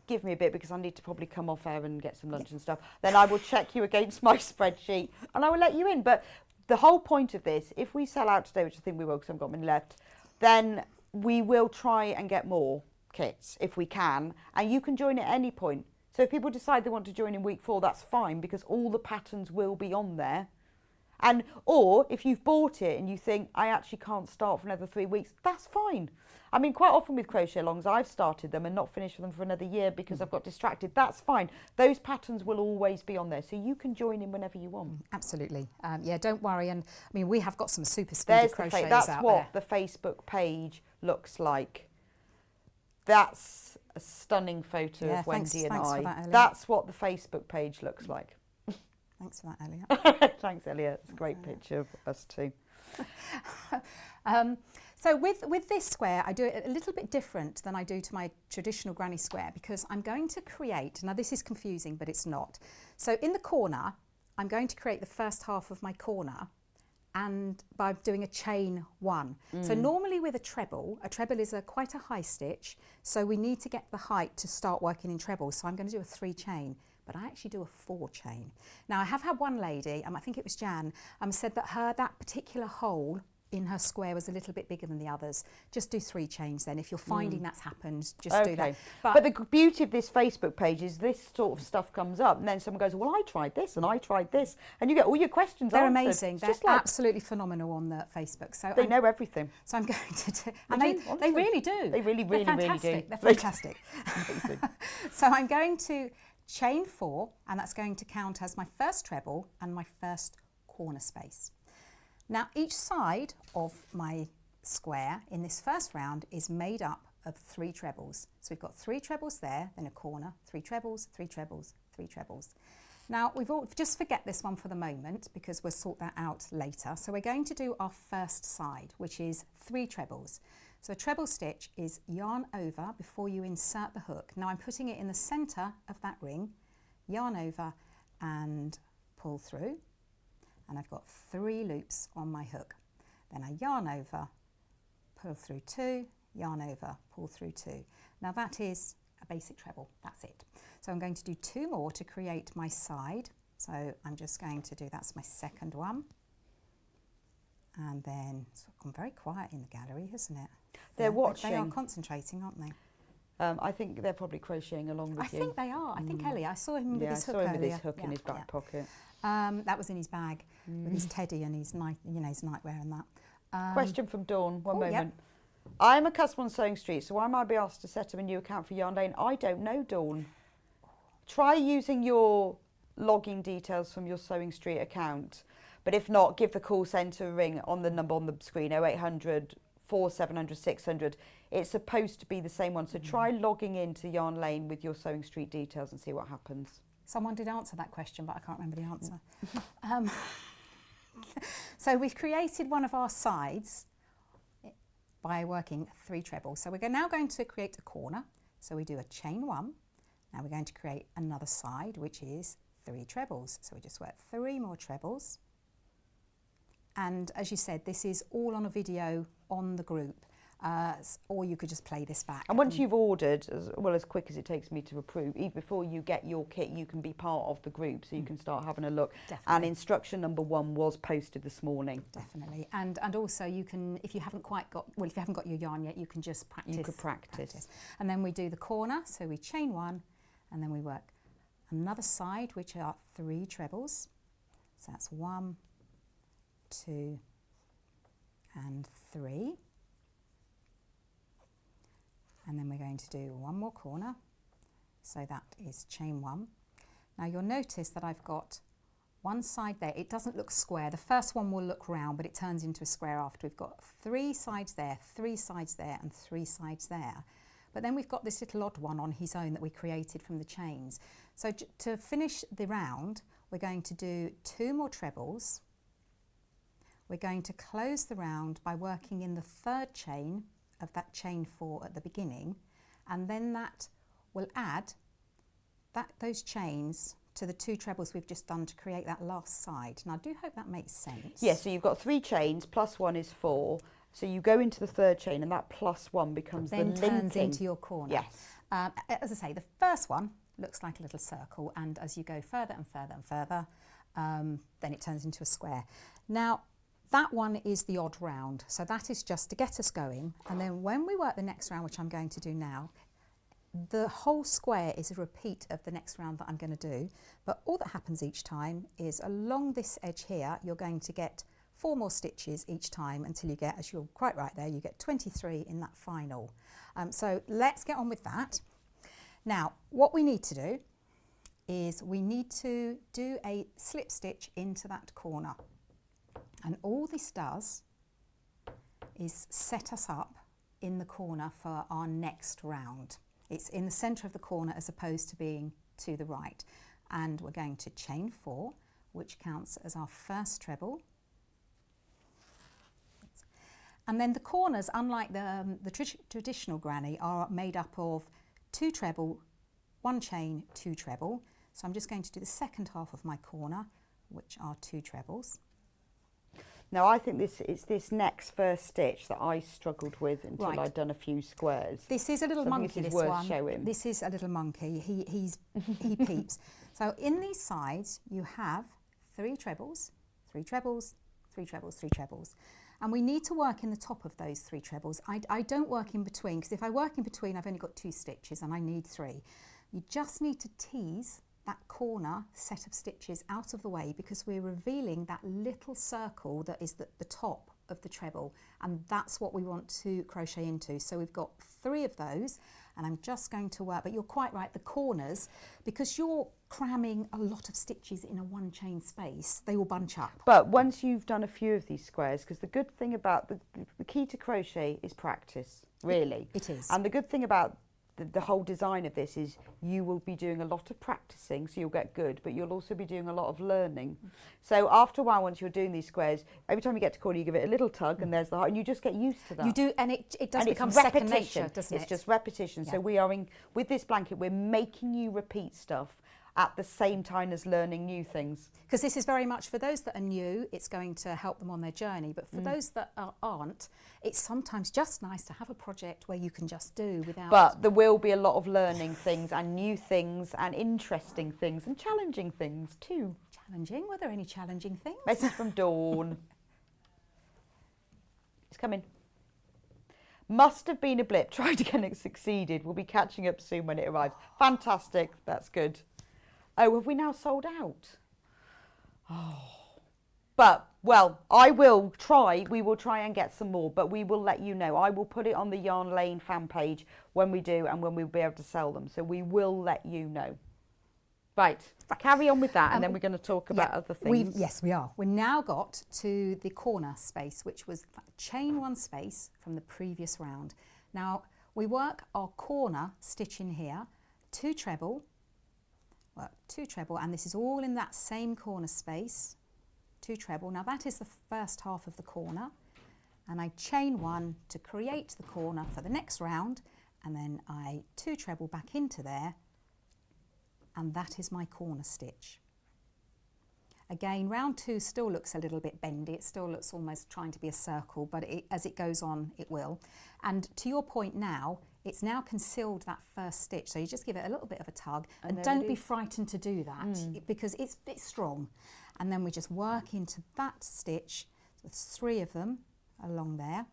Speaker 6: give me a bit because I need to probably come off air and get some lunch and stuff. Then I will check you against my spreadsheet and I will let you in. But the whole point of this, if we sell out today, which I think we will because I've got many left, then we will try and get more kits if we can, and you can join at any point. So if people decide they want to join in week 4, that's fine because all the patterns will be on there. And or if you've bought it and you think I actually can't start for another 3 weeks, that's fine. I mean, quite often with crochet alongs, I've started them and not finished them for another year because I've got distracted. That's fine. Those patterns will always be on there, so you can join in whenever you want.
Speaker 5: Absolutely. Yeah, don't worry. And I mean, we have got some super speedy crochets out there.
Speaker 6: That's what the Facebook page looks like. That's a stunning photo of Wendy and I.
Speaker 5: For that,
Speaker 6: that's what the Facebook page looks like.
Speaker 5: Thanks for that, Elliot.
Speaker 6: Thanks, Elliot. It's a great picture of us too.
Speaker 5: So with this square, I do it a little bit different than I do to my traditional granny square, because I'm going to create, now this is confusing, but it's not. So in the corner, I'm going to create the first half of my corner, and by doing a chain 1. So normally with a treble is quite a high stitch, so we need to get the height to start working in treble. So I'm going to do a 3 chain, but I actually do a 4 chain. Now I have had one lady, I think it was Jan, said that that particular hole in her square was a little bit bigger than the others. Just do 3 chains then. If you're finding that's happened, just do that.
Speaker 6: But the beauty of this Facebook page is this sort of stuff comes up, and then someone goes, well, I tried this and I tried this, and you get all your questions
Speaker 5: They're
Speaker 6: answered.
Speaker 5: amazing. They're absolutely phenomenal on the Facebook. So
Speaker 6: they know everything.
Speaker 5: So I'm going to do, and they really do.
Speaker 6: They really, really, really do.
Speaker 5: They're fantastic. So I'm going to chain 4, and that's going to count as my first treble and my first corner space. Now each side of my square in this first round is made up of 3 trebles. So we've got 3 trebles there, then a corner, 3 trebles, 3 trebles, 3 trebles. Now just forget this one for the moment, because we'll sort that out later. So we're going to do our first side, which is 3 trebles. So a treble stitch is yarn over before you insert the hook. Now I'm putting it in the centre of that ring, yarn over and pull through. And I've got 3 loops on my hook. Then I yarn over, pull through 2, yarn over, pull through 2. Now that is a basic treble, that's it. So I'm going to do 2 more to create my side. So I'm just going to do, that's my second one. And then, it's gone very quiet in the gallery, hasn't it?
Speaker 6: They're watching.
Speaker 5: They are concentrating, aren't they?
Speaker 6: I think they're probably crocheting along with you.
Speaker 5: I think they are. I think Ellie, I saw him with his hook earlier.
Speaker 6: with his hook in his back pocket.
Speaker 5: That was in his bag with his teddy and his his nightwear and that.
Speaker 6: Question from Dawn, one moment.
Speaker 5: Yep.
Speaker 6: I'm a customer on Sewing Street, so why might I be asked to set up a new account for Yarn Lane? I don't know, Dawn. Try using your login details from your Sewing Street account, but if not, give the call centre a ring on the number on the screen, 0800 4700 600. It's supposed to be the same one, so try logging into Yarn Lane with your Sewing Street details and see what happens.
Speaker 5: Someone did answer that question, but I can't remember the answer. So we've created one of our sides by working 3 trebles. So we're now going to create a corner. So we do a chain 1. Now we're going to create another side, which is 3 trebles. So we just work 3 more trebles. And as you said, this is all on a video on the group. Or you could just play this back.
Speaker 6: And once you've ordered, as quick as it takes me to approve, even before you get your kit, you can be part of the group, so you can start having a look.
Speaker 5: Definitely.
Speaker 6: And instruction number 1 was posted this morning.
Speaker 5: Definitely. And also you can, if you haven't got your yarn yet, you can just practice.
Speaker 6: You could practice.
Speaker 5: And then we do the corner, so we chain 1, and then we work another side, which are 3 trebles. So that's 1, 2, and 3. And then we're going to do 1 more corner, so that is chain 1. Now you'll notice that I've got one side there. It doesn't look square. The first one will look round, but it turns into a square after. We've got 3 sides there, 3 sides there, and 3 sides there. But then we've got this little odd one on his own that we created from the chains. So to finish the round, we're going to do 2 more trebles. We're going to close the round by working in the 3rd chain of that chain 4 at the beginning, and then that will add those chains to the 2 trebles we've just done to create that last side. And I do hope that makes sense.
Speaker 6: Yes, so you've got 3 chains, plus 1 is 4. So you go into the 3rd chain, and that plus 1 becomes
Speaker 5: then
Speaker 6: the linking.
Speaker 5: turns into your corner.
Speaker 6: Yes.
Speaker 5: As I say, the first one looks like a little circle, and as you go further and further and further, then it turns into a square. Now, that one is the odd round, so that is just to get us going. And then when we work the next round, which I'm going to do now, the whole square is a repeat of the next round that I'm going to do. But all that happens each time is along this edge here, you're going to get 4 more stitches each time until you get, as you're quite right there, you get 23 in that final. So let's get on with that. Now, what we need to do is we need to do a slip stitch into that corner. And all this does is set us up in the corner for our next round. It's in the centre of the corner as opposed to being to the right. And we're going to chain 4. which counts as our first treble. And then the corners, unlike the traditional granny, are made up of 2 treble, 1 chain, 2 treble. So I'm just going to do the second half of my corner, which are 2 trebles.
Speaker 6: Now I think it's this next first stitch that I struggled with until
Speaker 5: Right.
Speaker 6: I'd done a few squares.
Speaker 5: This is a little
Speaker 6: So I think
Speaker 5: monkey,
Speaker 6: this is
Speaker 5: this
Speaker 6: worth
Speaker 5: one.
Speaker 6: showing.
Speaker 5: This is a little monkey. He peeps. So in these sides you have 3 trebles, 3 trebles, 3 trebles, 3 trebles. And we need to work in the top of those 3 trebles. I don't work in between, because if I work in between I've only got 2 stitches and I need 3. You just need to tease that corner set of stitches out of the way, because we're revealing that little circle that is the top of the treble, and that's what we want to crochet into. So we've got 3 of those, and I'm just going to work, but you're quite right, the corners, because you're cramming a lot of stitches in a 1 chain space, they will bunch up.
Speaker 6: But once you've done a few of these squares, because the good thing about the key to crochet is practice, really.
Speaker 5: It is.
Speaker 6: And the good thing about the whole design of this is you will be doing a lot of practicing, so you'll get good, but you'll also be doing a lot of learning. So after a while, once you're doing these squares, every time you get to corner, you give it a little tug, and there's the heart, and you just get used to that.
Speaker 5: You do, and it does
Speaker 6: And
Speaker 5: become
Speaker 6: it's
Speaker 5: second
Speaker 6: repetition.
Speaker 5: nature, doesn't it?
Speaker 6: It's just repetition.
Speaker 5: Yeah.
Speaker 6: So we are with this blanket, we're making you repeat stuff at the same time as learning new things.
Speaker 5: Because this is very much for those that are new, it's going to help them on their journey. But for those that aren't, it's sometimes just nice to have a project where you can just do without...
Speaker 6: But there will be a lot of learning things and new things and interesting things and challenging things too.
Speaker 5: Challenging? Were there any challenging things?
Speaker 6: Message from Dawn. It's coming. Must have been a blip. Tried again, it succeeded. We'll be catching up soon when it arrives. Fantastic. That's good. Oh, have we now sold out? Oh. But, well, we will try and get some more, but we will let you know. I will put it on the Yarn Lane fan page when we do and when we'll be able to sell them. So we will let you know. Right, carry on with that, and then we're going to talk about other things.
Speaker 5: Yes, we are. We've now got to the corner space, which was chain 1 space from the previous round. Now, we work our corner stitch in here, 2 treble, work 2 treble, and this is all in that same corner space, 2 treble. Now that is the first half of the corner, and I chain 1 to create the corner for the next round, and then I 2 treble back into there, and that is my corner stitch. Again, round 2 still looks a little bit bendy, it still looks almost trying to be a circle, but as it goes on it will. And to your point now, it's now concealed that first stitch, so you just give it a little bit of a tug, and don't be frightened to do that, because it's strong. And then we just work into that stitch, with 3 of them along there,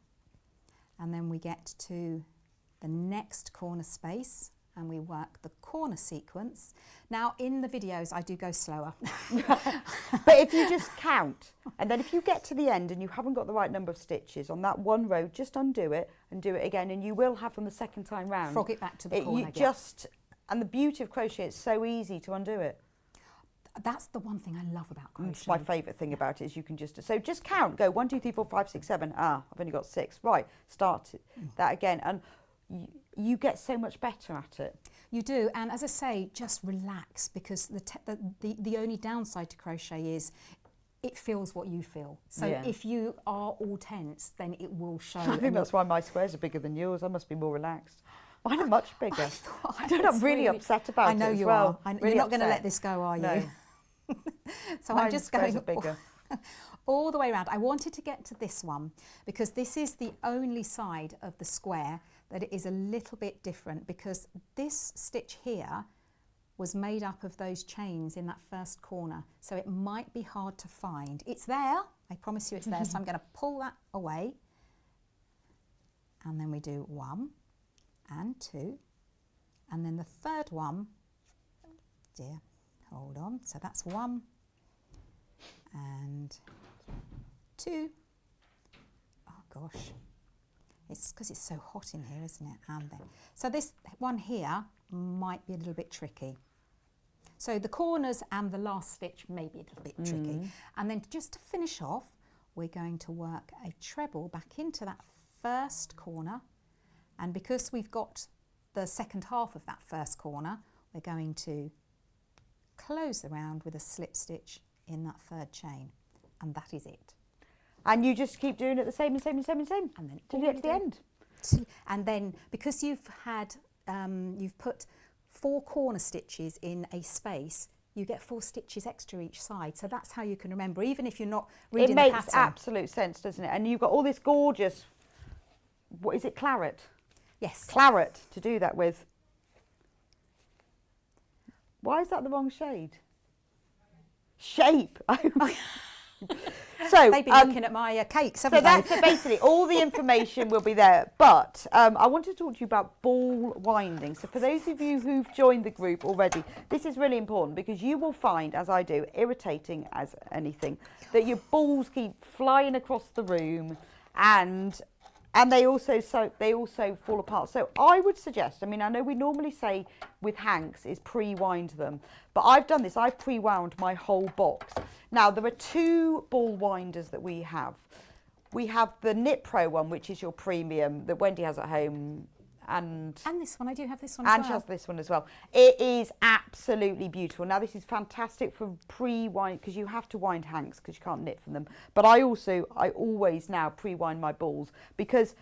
Speaker 5: and then we get to the next corner space and we work the corner sequence. Now in the videos I do go slower.
Speaker 6: But if you just count, and then if you get to the end and you haven't got the right number of stitches on that one row, just undo it and do it again, and you will have them the second time round.
Speaker 5: Frog it back to the corner again.
Speaker 6: And the beauty of crochet, it's so easy to undo it.
Speaker 5: That's the one thing I love about crochet.
Speaker 6: It's my favourite thing about it, is you can just count, go 1, 2, 3, 4, 5, 6, 7. I've only got 6. Right, start that again, and you get so much better at it.
Speaker 5: You do, and as I say, just relax, because the only downside to crochet is it feels what you feel. So if you are all tense, then it will show.
Speaker 6: I think that's why my squares are bigger than yours. I must be more relaxed. Mine are much bigger. I'm really upset about it.
Speaker 5: I know you
Speaker 6: are.
Speaker 5: You're not going to let this go, are you?
Speaker 6: No.
Speaker 5: So
Speaker 6: Mine
Speaker 5: I'm just
Speaker 6: squares
Speaker 5: going
Speaker 6: are bigger.
Speaker 5: all the way around. I wanted to get to this one because this is the only side of the square that it is a little bit different, because this stitch here was made up of those chains in that first corner, so it might be hard to find. It's there, I promise you it's there. So I'm going to pull that away, and then we do 1 and 2, and then the third one, oh dear, hold on, so that's 1 and 2. Oh gosh, it's because it's so hot in here, isn't it? And then, so this one here might be a little bit tricky. So the corners and the last stitch may be a little bit tricky. And then just to finish off, we're going to work a treble back into that first corner. And because we've got the second half of that first corner, we're going to close the round with a slip stitch in that third chain, and that is it.
Speaker 6: And you just keep doing it the same and same and same and same,
Speaker 5: And then
Speaker 6: till you get to the end.
Speaker 5: And then because you've put 4 corner stitches in a space, you get 4 stitches extra each side. So that's how you can remember, even if you're not reading the pattern.
Speaker 6: It makes absolute sense, doesn't it? And you've got all this gorgeous, what is it, claret?
Speaker 5: Yes.
Speaker 6: Claret to do that with. Why is that the wrong shade? Shape. So
Speaker 5: They've been looking at my cakes, haven't they?
Speaker 6: So basically all the information will be there. But I want to talk to you about ball winding. So for those of you who've joined the group already, this is really important because you will find, as I do, irritating as anything, that your balls keep flying across the room and they also fall apart. So I would suggest, I mean, I know we normally say with hanks is pre-wind them, but I've done this. I've pre-wound my whole box. Now, there are 2 ball winders that we have. We have the Knit Pro one, which is your premium that Wendy has at home. And
Speaker 5: this one, I do have this one
Speaker 6: and
Speaker 5: as
Speaker 6: she
Speaker 5: well.
Speaker 6: has this one as well. It is absolutely beautiful. Now, this is fantastic for pre-wind, because you have to wind hanks because you can't knit from them. But I always now pre-wind my balls because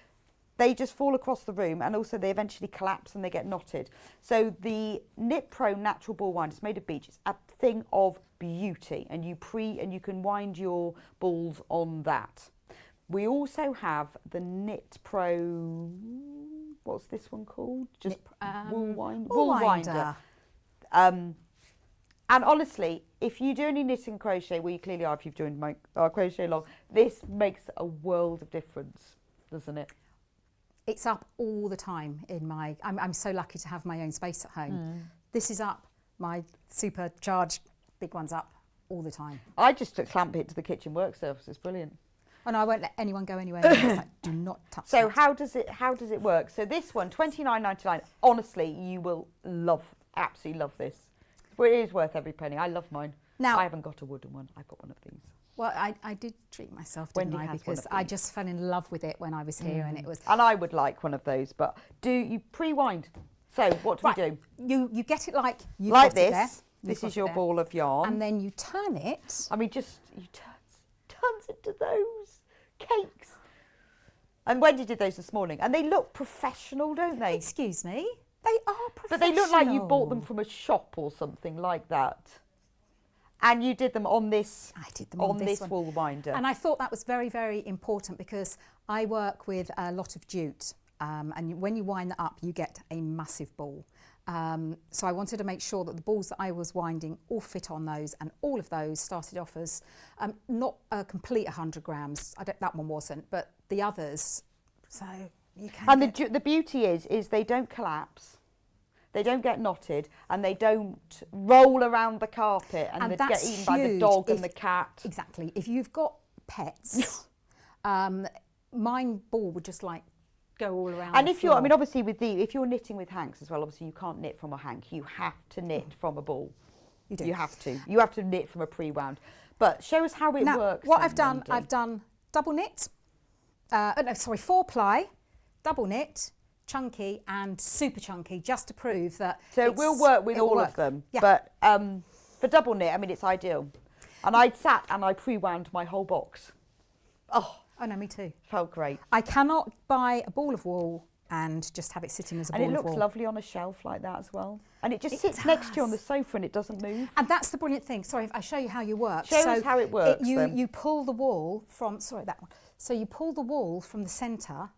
Speaker 6: they just fall across the room, and also they eventually collapse and they get knotted. So the Knit Pro Natural Ball Winder is made of beech. It's a thing of beauty, and you can wind your balls on that. We also have the Knit Pro, what's this one called? Just wool winder. And honestly, if you do any knitting crochet, well, you clearly are if you've joined my crochet along, this makes a world of difference, doesn't it?
Speaker 5: It's up all the time in my, I'm so lucky to have my own space at home. This is up, my supercharged big one's up all the time.
Speaker 6: I just clamp it to the kitchen work surface. It's brilliant.
Speaker 5: Oh no, I won't let anyone go anywhere. It's like, do not touch
Speaker 6: So
Speaker 5: that.
Speaker 6: how does it work? So this one, $29.99. Honestly, you will absolutely love this. Well, it is worth every penny. I love mine.
Speaker 5: Now,
Speaker 6: I haven't got a wooden one. I've got one of these.
Speaker 5: Well, I did treat myself, didn't
Speaker 6: Wendy
Speaker 5: I?
Speaker 6: has one
Speaker 5: Because
Speaker 6: of
Speaker 5: I
Speaker 6: these.
Speaker 5: just fell in love with it when I was here, and it was.
Speaker 6: And I would like one of those, but do you pre-wind? So what do we do?
Speaker 5: You get it like you've
Speaker 6: Like
Speaker 5: got it there.
Speaker 6: this.
Speaker 5: You've
Speaker 6: This
Speaker 5: got
Speaker 6: is
Speaker 5: it
Speaker 6: your
Speaker 5: there.
Speaker 6: ball of yarn.
Speaker 5: And then you turn it.
Speaker 6: I mean, you turns into those cakes. And Wendy did those this morning, and they look professional, don't they?
Speaker 5: Excuse me, they are professional.
Speaker 6: But they look like you bought them from a shop or something like that. And you did them on this.
Speaker 5: I did them on this one.
Speaker 6: wool winder.
Speaker 5: And I thought that was very, very important because I work with a lot of jute, and when you wind that up, you get a massive ball. So I wanted to make sure that the balls that I was winding all fit on those, and all of those started off as not a complete 100 grams. That one wasn't, but the others. So you can.
Speaker 6: And the beauty is they don't collapse. They don't get knotted, and they don't roll around the carpet and they get eaten by the dog and the cat.
Speaker 5: Exactly. If you've got pets, mine ball would just like go all around.
Speaker 6: And
Speaker 5: the
Speaker 6: if you're, I
Speaker 5: floor.
Speaker 6: mean, obviously if you're knitting with hanks as well, obviously you can't knit from a hank. You have to knit from a ball.
Speaker 5: You do.
Speaker 6: You have to. You have to knit from a pre-wound. But show us how it works.
Speaker 5: What
Speaker 6: then,
Speaker 5: I've done,
Speaker 6: Wendy.
Speaker 5: I've done double knit. 4 ply, double knit, chunky and super chunky, just to prove that.
Speaker 6: So we'll work with all of them.
Speaker 5: Yeah.
Speaker 6: But for double knit, I mean, it's ideal. And I sat and I pre-wound my whole box. Oh,
Speaker 5: no, me too.
Speaker 6: felt great.
Speaker 5: I cannot buy a ball of wool and just have it sitting as a ball
Speaker 6: And it
Speaker 5: of
Speaker 6: looks
Speaker 5: wool.
Speaker 6: lovely on a shelf like that as well. And it just sits next to you on the sofa and it doesn't move.
Speaker 5: And that's the brilliant thing. Sorry, if I show you how you work.
Speaker 6: Show us how it works, then.
Speaker 5: You pull the wool from, that one. So you pull the wool from the centre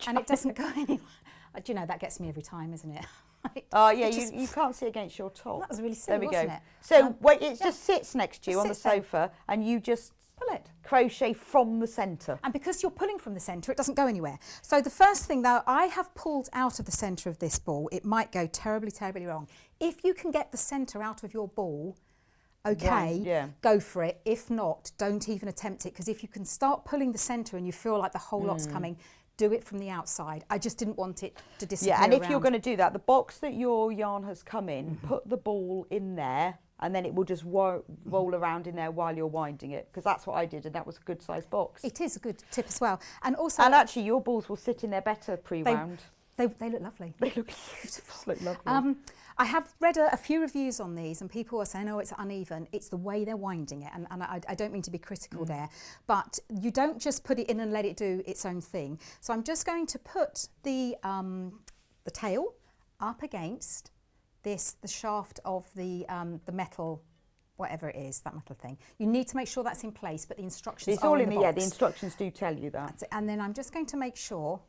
Speaker 5: and it doesn't go anywhere. Do you know, that gets me every time, isn't it?
Speaker 6: Oh, yeah, you can't see against your top.
Speaker 5: That was really silly,
Speaker 6: There we
Speaker 5: wasn't
Speaker 6: go.
Speaker 5: it?
Speaker 6: So it just sits next to you
Speaker 5: Just
Speaker 6: on the
Speaker 5: sits there.
Speaker 6: sofa and you just
Speaker 5: Pull it.
Speaker 6: crochet from the centre.
Speaker 5: And because you're pulling from the centre, it doesn't go anywhere. So the first thing, though, I have pulled out of the centre of this ball. It might go terribly, terribly wrong. If you can get the centre out of your ball, okay, go for it. If not, don't even attempt it, because if you can start pulling the centre and you feel like the whole lot's coming, do it from the outside. I just didn't want it to disappear.
Speaker 6: Yeah, and if you're
Speaker 5: around.
Speaker 6: going to do that, the box that your yarn has come in, put the ball in there, and then it will just roll around in there while you're winding it, because that's what I did, and that was a good sized box.
Speaker 5: It is a good tip as well. And also,
Speaker 6: And actually, your balls will sit in there better pre-wound.
Speaker 5: they look lovely.
Speaker 6: They look beautiful. Look lovely.
Speaker 5: I have read a few reviews on these and people are saying, oh, it's uneven. It's the way they're winding it. And I don't mean to be critical there, but you don't just put it in and let it do its own thing. So I'm just going to put the tail up against the shaft of the metal, whatever it is, that metal thing. You need to make sure that's in place, but the instructions
Speaker 6: It's
Speaker 5: are
Speaker 6: all
Speaker 5: in
Speaker 6: in
Speaker 5: the
Speaker 6: the,
Speaker 5: box.
Speaker 6: yeah, the instructions do tell you that.
Speaker 5: That's it. And then I'm just going to make sure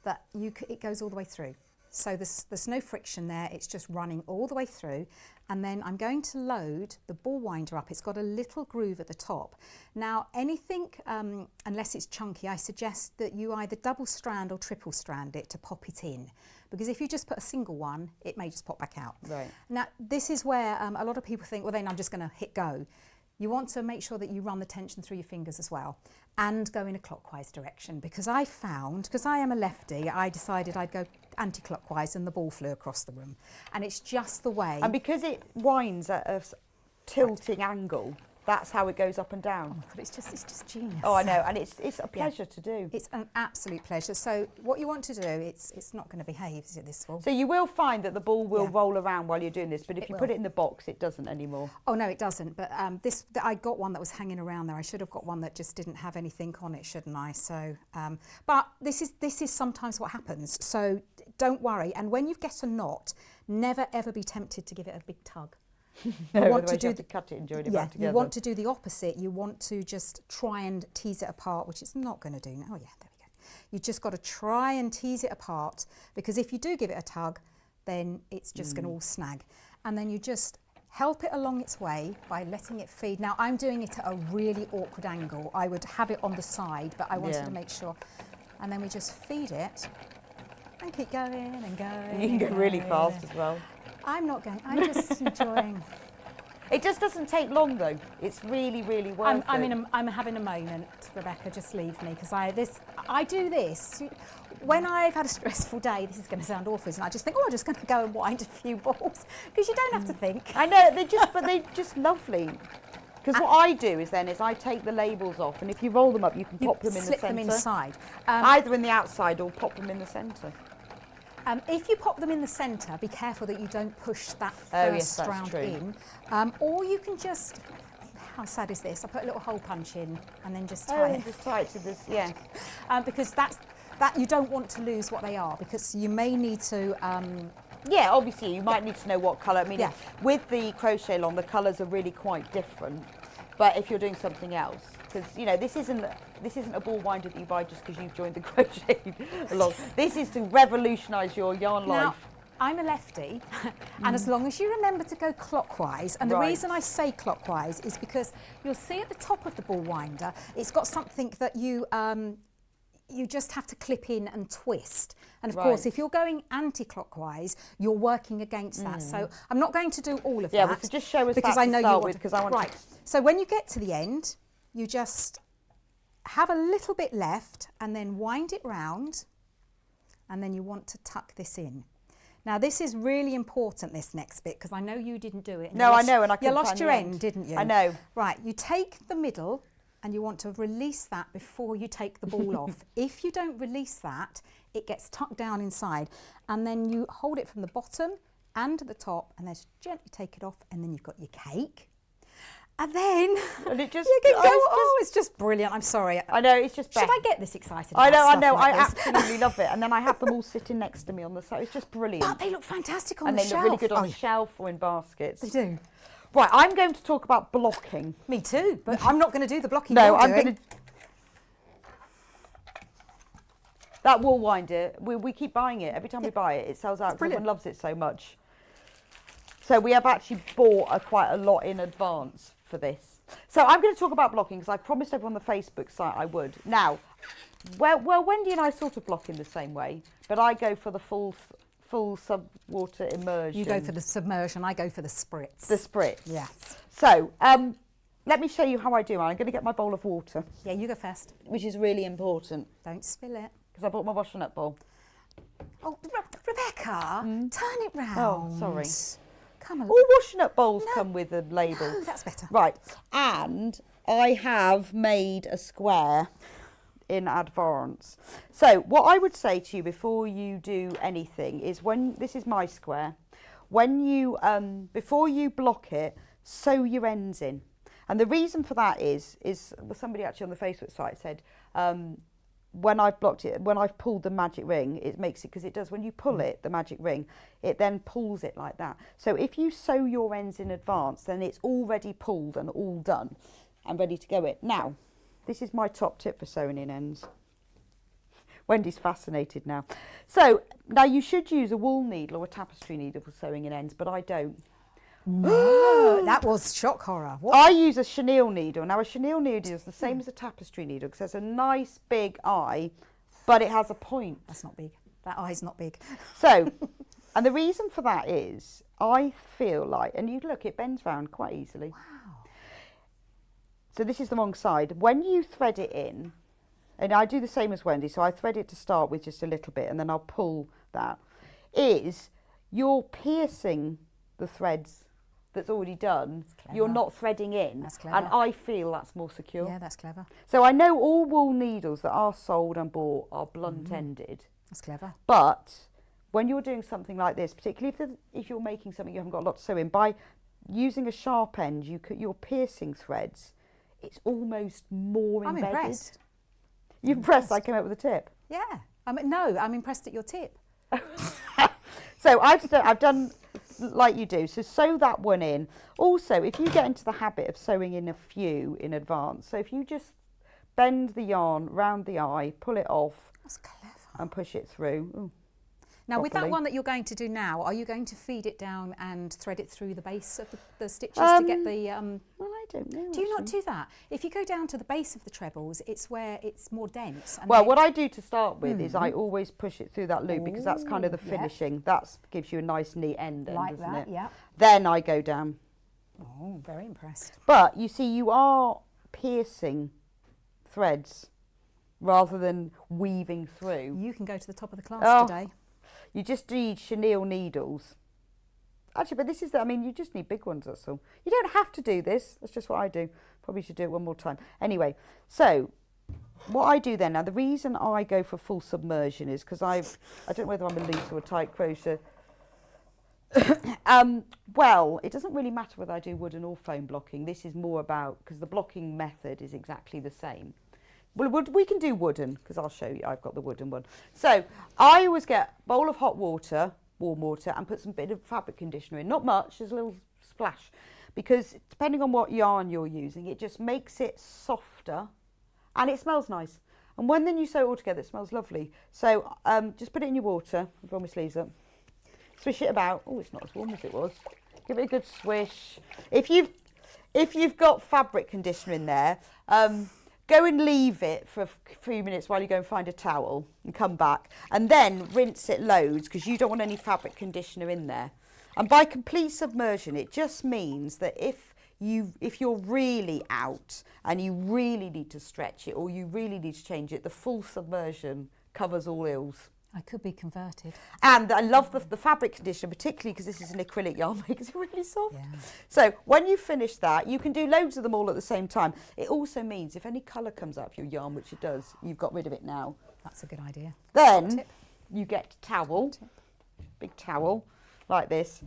Speaker 5: that it goes all the way through. So there's no friction there, it's just running all the way through. And then I'm going to load the ball winder up. It's got a little groove at the top. Now anything, unless it's chunky, I suggest that you either double strand or triple strand it to pop it in. Because if you just put a single one, it may just pop back out.
Speaker 6: Right.
Speaker 5: Now this is where a lot of people think, well then I'm just going to hit go. You want to make sure that you run the tension through your fingers as well and go in a clockwise direction, because I found, because I am a lefty, I decided I'd go anti-clockwise and the ball flew across the room. And it's just the way.
Speaker 6: And because it winds at a tilting angle, that's how it goes up and down.
Speaker 5: But it's just genius.
Speaker 6: Oh, I know, and it's a pleasure to do.
Speaker 5: It's an absolute pleasure. So what you want to do, it's not going to behave, is it, this ball?
Speaker 6: So you will find that the ball will
Speaker 5: Yeah.
Speaker 6: roll around while you're doing this, but if you
Speaker 5: will.
Speaker 6: put it in the box, it doesn't anymore.
Speaker 5: Oh no, it doesn't. But I got one that was hanging around there. I should have got one that just didn't have anything on it, shouldn't I? So, but this is sometimes what happens. So don't worry. And when you get a knot, never ever be tempted to give it a big tug.
Speaker 6: No,
Speaker 5: You want
Speaker 6: otherwise
Speaker 5: to
Speaker 6: you have to cut it and join it
Speaker 5: Yeah,
Speaker 6: back together.
Speaker 5: you want to do the opposite. You want to just try and tease it apart, which it's not going to do now. Oh yeah, there we go. You just got to try and tease it apart, because if you do give it a tug, then it's just going to all snag. And then you just help it along its way by letting it feed. Now I'm doing it at a really awkward angle. I would have it on the side, but I wanted to make sure. And then we just feed it and keep going and going.
Speaker 6: You can go really fast as well.
Speaker 5: I'm not going, I'm just enjoying.
Speaker 6: It just doesn't take long though. It's really, really worth it.
Speaker 5: I'm having a moment, Rebecca, just leave me, because I do this. When I've had a stressful day, this is going to sound awful, and I just think, oh, I'm just going to go and wind a few balls, because you don't have to think.
Speaker 6: I know, they're just lovely. Because what I do is I take the labels off, and if you roll them up, you can pop them in the
Speaker 5: slip
Speaker 6: centre.
Speaker 5: them inside.
Speaker 6: Either in the outside or pop them in the centre.
Speaker 5: If you pop them in the centre, be careful that you don't push that
Speaker 6: yes,
Speaker 5: first
Speaker 6: that's
Speaker 5: round
Speaker 6: true.
Speaker 5: in. Or you can just, how sad is this? I put a little hole punch in and then just tie it.
Speaker 6: Just tie it to this, yeah.
Speaker 5: Because that you don't want to lose what they are, because you may need to.
Speaker 6: Yeah, obviously you might need to know what colour. I mean,
Speaker 5: Yeah.
Speaker 6: with the crochet along, the colours are really quite different. But if you're doing something else, because this isn't a ball winder that you buy just because you've joined the crochet along. This is to revolutionise your yarn
Speaker 5: Now,
Speaker 6: life.
Speaker 5: I'm a lefty, and as long as you remember to go clockwise, and the
Speaker 6: Right.
Speaker 5: reason I say clockwise is because you'll see at the top of the ball winder, it's got something that you just have to clip in and twist. And of course,
Speaker 6: Right.
Speaker 5: if you're going anti-clockwise, you're working against that. So I'm not going to do all of
Speaker 6: Yeah,
Speaker 5: that.
Speaker 6: but just show us
Speaker 5: because
Speaker 6: that
Speaker 5: I
Speaker 6: to
Speaker 5: know
Speaker 6: start
Speaker 5: you
Speaker 6: with,
Speaker 5: want
Speaker 6: because I want to-
Speaker 5: Right. So when you get to the end, you just have a little bit left and then wind it round, and then you want to tuck this in. Now this is really important, this next bit, because I know you didn't do it. And
Speaker 6: No,
Speaker 5: you
Speaker 6: I
Speaker 5: lost-
Speaker 6: know, and I
Speaker 5: you
Speaker 6: couldn't
Speaker 5: lost
Speaker 6: find
Speaker 5: your
Speaker 6: the
Speaker 5: end,
Speaker 6: end.
Speaker 5: didn't you?
Speaker 6: I know.
Speaker 5: Right, you take the middle and you want to release that before you take the ball off. If you don't release that, it gets tucked down inside, and then you hold it from the bottom and the top, and then just gently take it off, and then you've got your cake. And then
Speaker 6: And it just,
Speaker 5: you can go,
Speaker 6: oh,
Speaker 5: it's just brilliant. I'm sorry.
Speaker 6: I know, it's just best.
Speaker 5: Should I get this excited
Speaker 6: I
Speaker 5: about
Speaker 6: know,
Speaker 5: stuff like
Speaker 6: I
Speaker 5: this?
Speaker 6: absolutely love it. And then I have them all sitting next to me on the side. It's just brilliant.
Speaker 5: But they look fantastic on
Speaker 6: And
Speaker 5: the
Speaker 6: they
Speaker 5: shelf.
Speaker 6: look really good on
Speaker 5: Oh,
Speaker 6: the shelf or in baskets.
Speaker 5: They do.
Speaker 6: Right, I'm going to talk about blocking.
Speaker 5: Me too, but I'm not going to do the blocking
Speaker 6: No,
Speaker 5: you're
Speaker 6: I'm
Speaker 5: doing.
Speaker 6: going to... That wool winder, we keep buying it. Every time we buy it, it sells out because
Speaker 5: brilliant.
Speaker 6: everyone loves it so much. So we have actually bought quite a lot in advance for this. So I'm going to talk about blocking because I promised everyone on the Facebook site I would. Now, well, Wendy and I sort of block in the same way, but I go for the full sub-water immersion.
Speaker 5: You go for the submersion, I go for the spritz.
Speaker 6: the spritz.
Speaker 5: Yes.
Speaker 6: So let me show you how I do. I'm going to get my bowl of water,
Speaker 5: Yeah, you go first.
Speaker 6: which is really important
Speaker 5: Don't spill it.
Speaker 6: because I bought my washing up bowl.
Speaker 5: Oh, Rebecca, turn it round.
Speaker 6: Oh, sorry.
Speaker 5: Come on.
Speaker 6: All washing up bowls come with a label.
Speaker 5: No, that's better.
Speaker 6: Right, and I have made a square in advance. So what I would say to you before you do anything is this is my square. when you, before you block it, sew your ends in. And the reason for that is somebody actually on the Facebook site said, when I've blocked it, when I've pulled the magic ring, it makes it, because it does, when you pull it, the magic ring, it then pulls it like that. So if you sew your ends in advance, then it's already pulled and all done and ready to go in. Now, this is my top tip for sewing in ends. Wendy's fascinated now. So now you should use a wool needle or a tapestry needle for sewing in ends, but I don't.
Speaker 5: No, that was shock horror. What?
Speaker 6: I use a chenille needle. Now a chenille needle is the same as a tapestry needle because there's a nice big eye, but it has a point.
Speaker 5: That's not big. That eye's not big.
Speaker 6: So, and the reason for that is I feel like, and you look, it bends round quite easily.
Speaker 5: Wow.
Speaker 6: So this is the wrong side. When you thread it in, and I do the same as Wendy, so I thread it to start with just a little bit and then I'll pull that, is you're piercing the threads that's already done. You're not threading in.
Speaker 5: That's clever.
Speaker 6: And I feel that's more secure.
Speaker 5: Yeah, that's clever.
Speaker 6: So I know all wool needles that are sold and bought are blunt-ended.
Speaker 5: That's clever.
Speaker 6: But when you're doing something like this, particularly if you're making something you haven't got a lot to sew in, by using a sharp end, you're piercing threads. It's almost more
Speaker 5: I'm
Speaker 6: embedded.
Speaker 5: impressed.
Speaker 6: You're impressed I came up with a tip?
Speaker 5: Yeah. No, I'm impressed at your tip.
Speaker 6: So I've done like you do. So sew that one in. Also, if you get into the habit of sewing in a few in advance, so if you just bend the yarn round the eye, pull it off,
Speaker 5: That's clever.
Speaker 6: and push it through. Ooh,
Speaker 5: Now, with that
Speaker 6: properly.
Speaker 5: one that you're going to do now, are you going to feed it down and thread it through the base of the stitches to get the...
Speaker 6: Well, I don't know.
Speaker 5: do you not
Speaker 6: actually.
Speaker 5: do that? If you go down to the base of the trebles, it's where it's more dense. And
Speaker 6: Well,
Speaker 5: then
Speaker 6: what I do to start with is I always push it through that loop because that's kind of the
Speaker 5: Ooh, yeah.
Speaker 6: finishing. That gives you a nice neat end,
Speaker 5: like
Speaker 6: doesn't
Speaker 5: that,
Speaker 6: it?
Speaker 5: yeah.
Speaker 6: Then I go down.
Speaker 5: Oh, very impressed.
Speaker 6: But you see, you are piercing threads rather than weaving through.
Speaker 5: You can go to the top of the class
Speaker 6: Oh.
Speaker 5: today.
Speaker 6: You just need chenille needles. Actually, but this is I mean, you just need big ones, that's all. You don't have to do this. That's just what I do. Probably should do it one more time. Anyway, so what I do then, now the reason I go for full submersion is because I don't know whether I'm a loose or a tight crochet. Well, it doesn't really matter whether I do wooden or foam blocking. This is more about, because the blocking method is exactly the same. Well, we can do wooden, because I'll show you, I've got the wooden one. So I always get a bowl of hot water, warm water, and put some bit of fabric conditioner in. Not much, just a little splash. Because depending on what yarn you're using, it just makes it softer and it smells nice. And when then you sew it all together, it smells lovely. So just put it in your water, I've rolled my sleeves up. Swish it about. Oh, it's not as warm as it was. Give it a good swish. If you've got fabric conditioner in there, go and leave it for a few minutes while you go and find a towel and come back. And then rinse it loads because you don't want any fabric conditioner in there. And by complete submersion, it just means that if you're really out and you really need to stretch it or you really need to change it, the full submersion covers all ills.
Speaker 5: I could be converted.
Speaker 6: And I love the fabric conditioner, particularly because this is an acrylic yarn, makes it really soft.
Speaker 5: Yeah.
Speaker 6: So when you finish that, you can do loads of them all at the same time. It also means if any colour comes up your yarn, which it does, you've got rid of it now.
Speaker 5: That's a good idea.
Speaker 6: Then
Speaker 5: Tip.
Speaker 6: you get a towel, big towel, like this.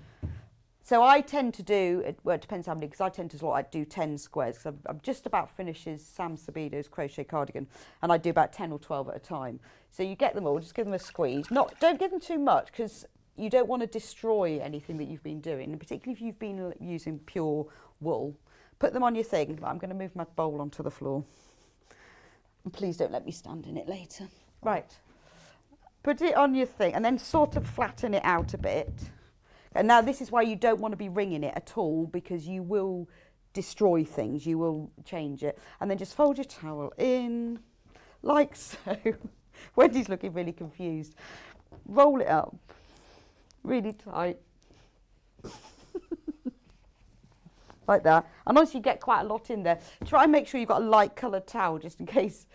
Speaker 6: So I tend to do, well, it depends how many, because I tend to like do 10 squares, because I'm just about finishes Sam Sabino's crochet cardigan, and I do about 10 or 12 at a time. So you get them all, just give them a squeeze. Don't give them too much, because you don't want to destroy anything that you've been doing, and particularly if you've been using pure wool. Put them on your thing. I'm going to move my bowl onto the floor. And please don't let me stand in it later. Right. Put it on your thing, and then sort of flatten it out a bit. And now this is why you don't want to be wringing it at all, because you will destroy things, you will change it. And then just fold your towel in, like so. Wendy's looking really confused. Roll it up, really tight. Like that. And honestly, you get quite a lot in there. Try and make sure you've got a light coloured towel, just in case,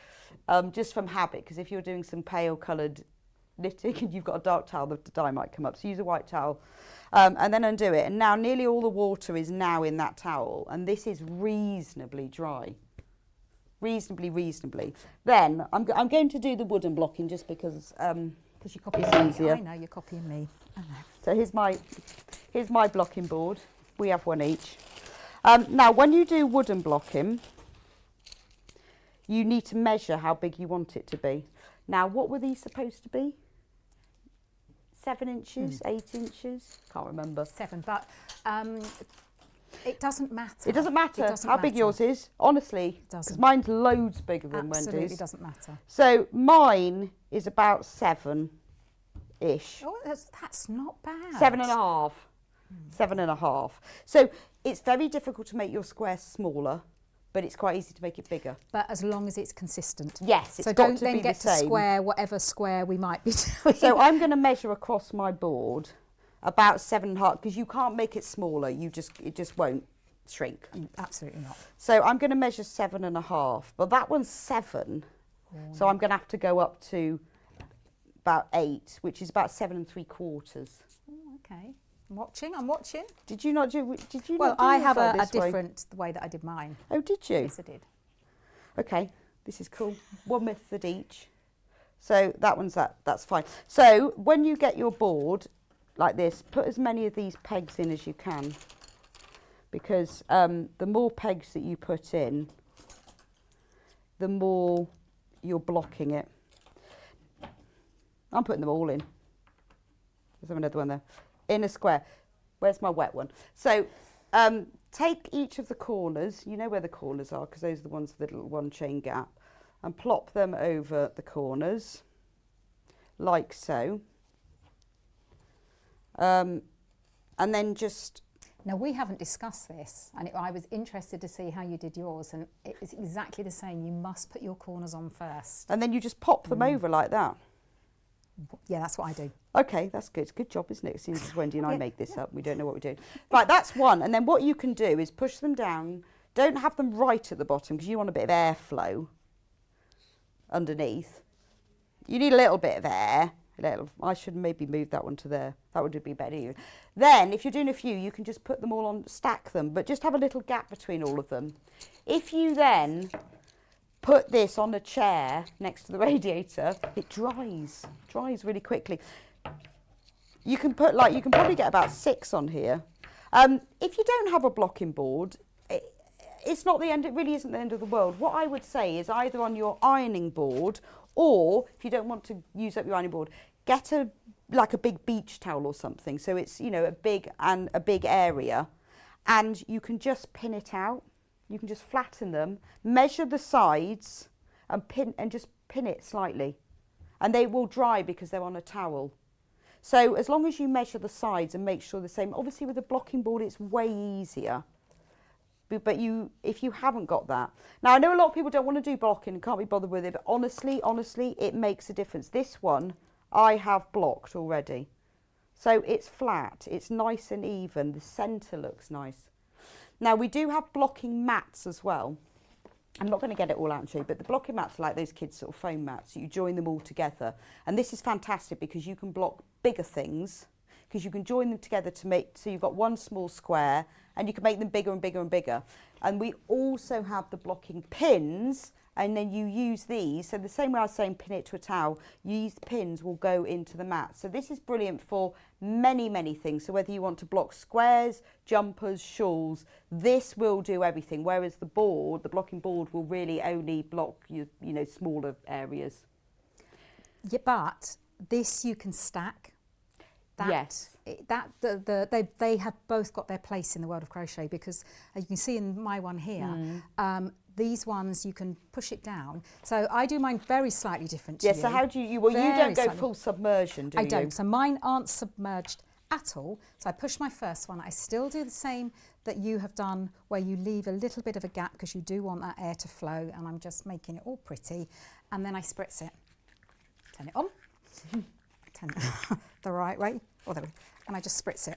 Speaker 6: just from habit, because if you're doing some pale coloured knitting and you've got a dark towel, the dye might come up. So use a white towel. And then undo it. And now nearly all the water is now in that towel. And this is reasonably dry. Reasonably. Then I'm going to do the wooden blocking just because
Speaker 5: Because you're copying
Speaker 6: it's
Speaker 5: me.
Speaker 6: easier.
Speaker 5: I know, you're copying me.
Speaker 6: So here's my blocking board. We have one each. Now, when you do wooden blocking, you need to measure how big you want it to be. Now, what were these supposed to be? 7 inches, 8 inches? Can't remember.
Speaker 5: 7, but it doesn't matter.
Speaker 6: It doesn't matter
Speaker 5: doesn't
Speaker 6: how big
Speaker 5: matter.
Speaker 6: yours is, honestly.
Speaker 5: It doesn't.
Speaker 6: Because mine's loads bigger than
Speaker 5: Absolutely
Speaker 6: Wendy's.
Speaker 5: doesn't matter.
Speaker 6: So mine is about 7-ish.
Speaker 5: Oh, that's not bad.
Speaker 6: 7.5. 7.5. So it's very difficult to make your square smaller, but it's quite easy to make it bigger.
Speaker 5: But as long as it's consistent.
Speaker 6: Yes, it's
Speaker 5: so
Speaker 6: got
Speaker 5: don't
Speaker 6: to
Speaker 5: then
Speaker 6: be
Speaker 5: get
Speaker 6: the
Speaker 5: to
Speaker 6: same.
Speaker 5: square whatever square we might be doing.
Speaker 6: So I'm going to measure across my board about 7.5, because you can't make it smaller. It just won't shrink.
Speaker 5: Absolutely not.
Speaker 6: So I'm going to measure 7.5, but that one's 7. So I'm going to have to go up to about 8, which is about 7 3/4.
Speaker 5: Oh, okay. I'm watching.
Speaker 6: Did you not do? Did you?
Speaker 5: Well,
Speaker 6: not do
Speaker 5: I
Speaker 6: yours
Speaker 5: have
Speaker 6: like
Speaker 5: a
Speaker 6: this way?
Speaker 5: different the way that I did mine.
Speaker 6: Oh, did you?
Speaker 5: Yes, I did.
Speaker 6: Okay, this is cool. One method each. So that one's that's fine. So when you get your board like this, put as many of these pegs in as you can, because the more pegs that you put in, the more you're blocking it. I'm putting them all in. There's another one there. In a square. Where's my wet one? So take each of the corners, you know where the corners are, because those are the ones with the little one chain gap, and plop them over the corners, like so. And then just...
Speaker 5: Now, we haven't discussed this, and I was interested to see how you did yours, and it's exactly the same. You must put your corners on first.
Speaker 6: And then you just pop them over like that.
Speaker 5: Yeah, that's what I do.
Speaker 6: Okay, that's good. Good job, isn't it? As soon as Wendy and I make this up, we don't know what we're doing. Right, that's one. And then what you can do is push them down. Don't have them right at the bottom, because you want a bit of airflow underneath. You need a little bit of air. I should maybe move that one to there. That would be better. Then, if you're doing a few, you can just put them all on, stack them, but just have a little gap between all of them. If you then put this on a chair next to the radiator, it dries really quickly. You can probably get about 6 on here. If you don't have a blocking board, it's not the end. It really isn't the end of the world. What I would say is either on your ironing board, or if you don't want to use up your ironing board, get a big beach towel or something. So it's, you know, a big area, and you can just pin it out. You can just flatten them, measure the sides, and just pin it slightly, and they will dry because they're on a towel. So as long as you measure the sides and make sure the same. Obviously, with a blocking board, it's way easier. But if you haven't got that, now I know a lot of people don't want to do blocking and can't be bothered with it. But honestly, it makes a difference. This one I have blocked already, so it's flat. It's nice and even. The centre looks nice. Now, we do have blocking mats as well. I'm not going to get it all out and show you, but the blocking mats are like those kids' sort of foam mats. You join them all together. And this is fantastic because you can block bigger things, because you can join them together to make, so you've got one small square, and you can make them bigger and bigger and bigger. And we also have the blocking pins, and then you use these. So the same way I was saying pin it to a towel, these pins will go into the mat. So this is brilliant for many, many things. So whether you want to block squares, jumpers, shawls, this will do everything. Whereas the blocking board will really only block smaller areas.
Speaker 5: Yeah, but this you can stack.
Speaker 6: Yes.
Speaker 5: They have both got their place in the world of crochet, because as you can see in my one here, these ones you can push it down. So I do mine very slightly different to you.
Speaker 6: Yes, so how do you, well, you don't go full submersion, do you?
Speaker 5: I don't, so mine aren't submerged at all. So I push my first one. I still do the same that you have done, where you leave a little bit of a gap because you do want that air to flow, and I'm just making it all pretty. And then I spritz it. Turn it on. Turn it the right way. Oh, there we go. And I just spritz it.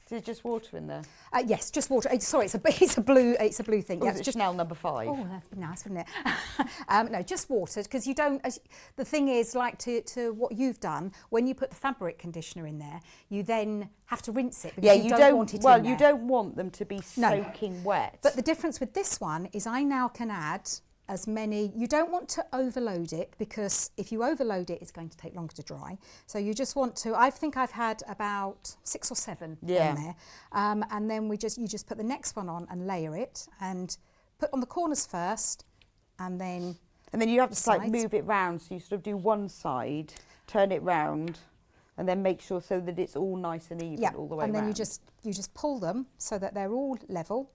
Speaker 6: Is there just water in there?
Speaker 5: Yes, just water. Sorry, it's a blue thing.
Speaker 6: Oh,
Speaker 5: Yeah,
Speaker 6: is it
Speaker 5: just
Speaker 6: Chanel number 5?
Speaker 5: Oh, that's nice, wouldn't it? No, just water, because you don't. The thing is, like to what you've done, when you put the fabric conditioner in there, you then have to rinse it. Because you don't want it in there.
Speaker 6: You don't want them to be soaking wet.
Speaker 5: But the difference with this one is I now can add as many. You don't want to overload it, because if you overload it, it's going to take longer to dry. So you just want to, I think I've had about 6 or 7 on there. And then you just put the next one on and layer it, and put on the corners first, and then
Speaker 6: you have to like
Speaker 5: sides.
Speaker 6: move it round, so you sort of do one side, turn it round, and then make sure so that it's all nice and even all the way
Speaker 5: and then
Speaker 6: round.
Speaker 5: you just pull them so that they're all level.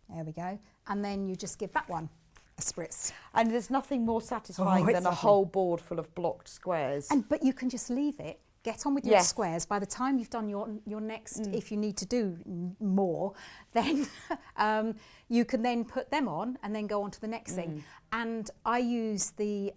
Speaker 5: There we go. And then you just give that one a spritz.
Speaker 6: And there's nothing more satisfying
Speaker 5: it's
Speaker 6: than a
Speaker 5: lovely.
Speaker 6: whole board full of blocked squares.
Speaker 5: But you can just leave it, get on with your squares. By the time you've done your next, if you need to do more, then you can then put them on and then go on to the next thing. And I use the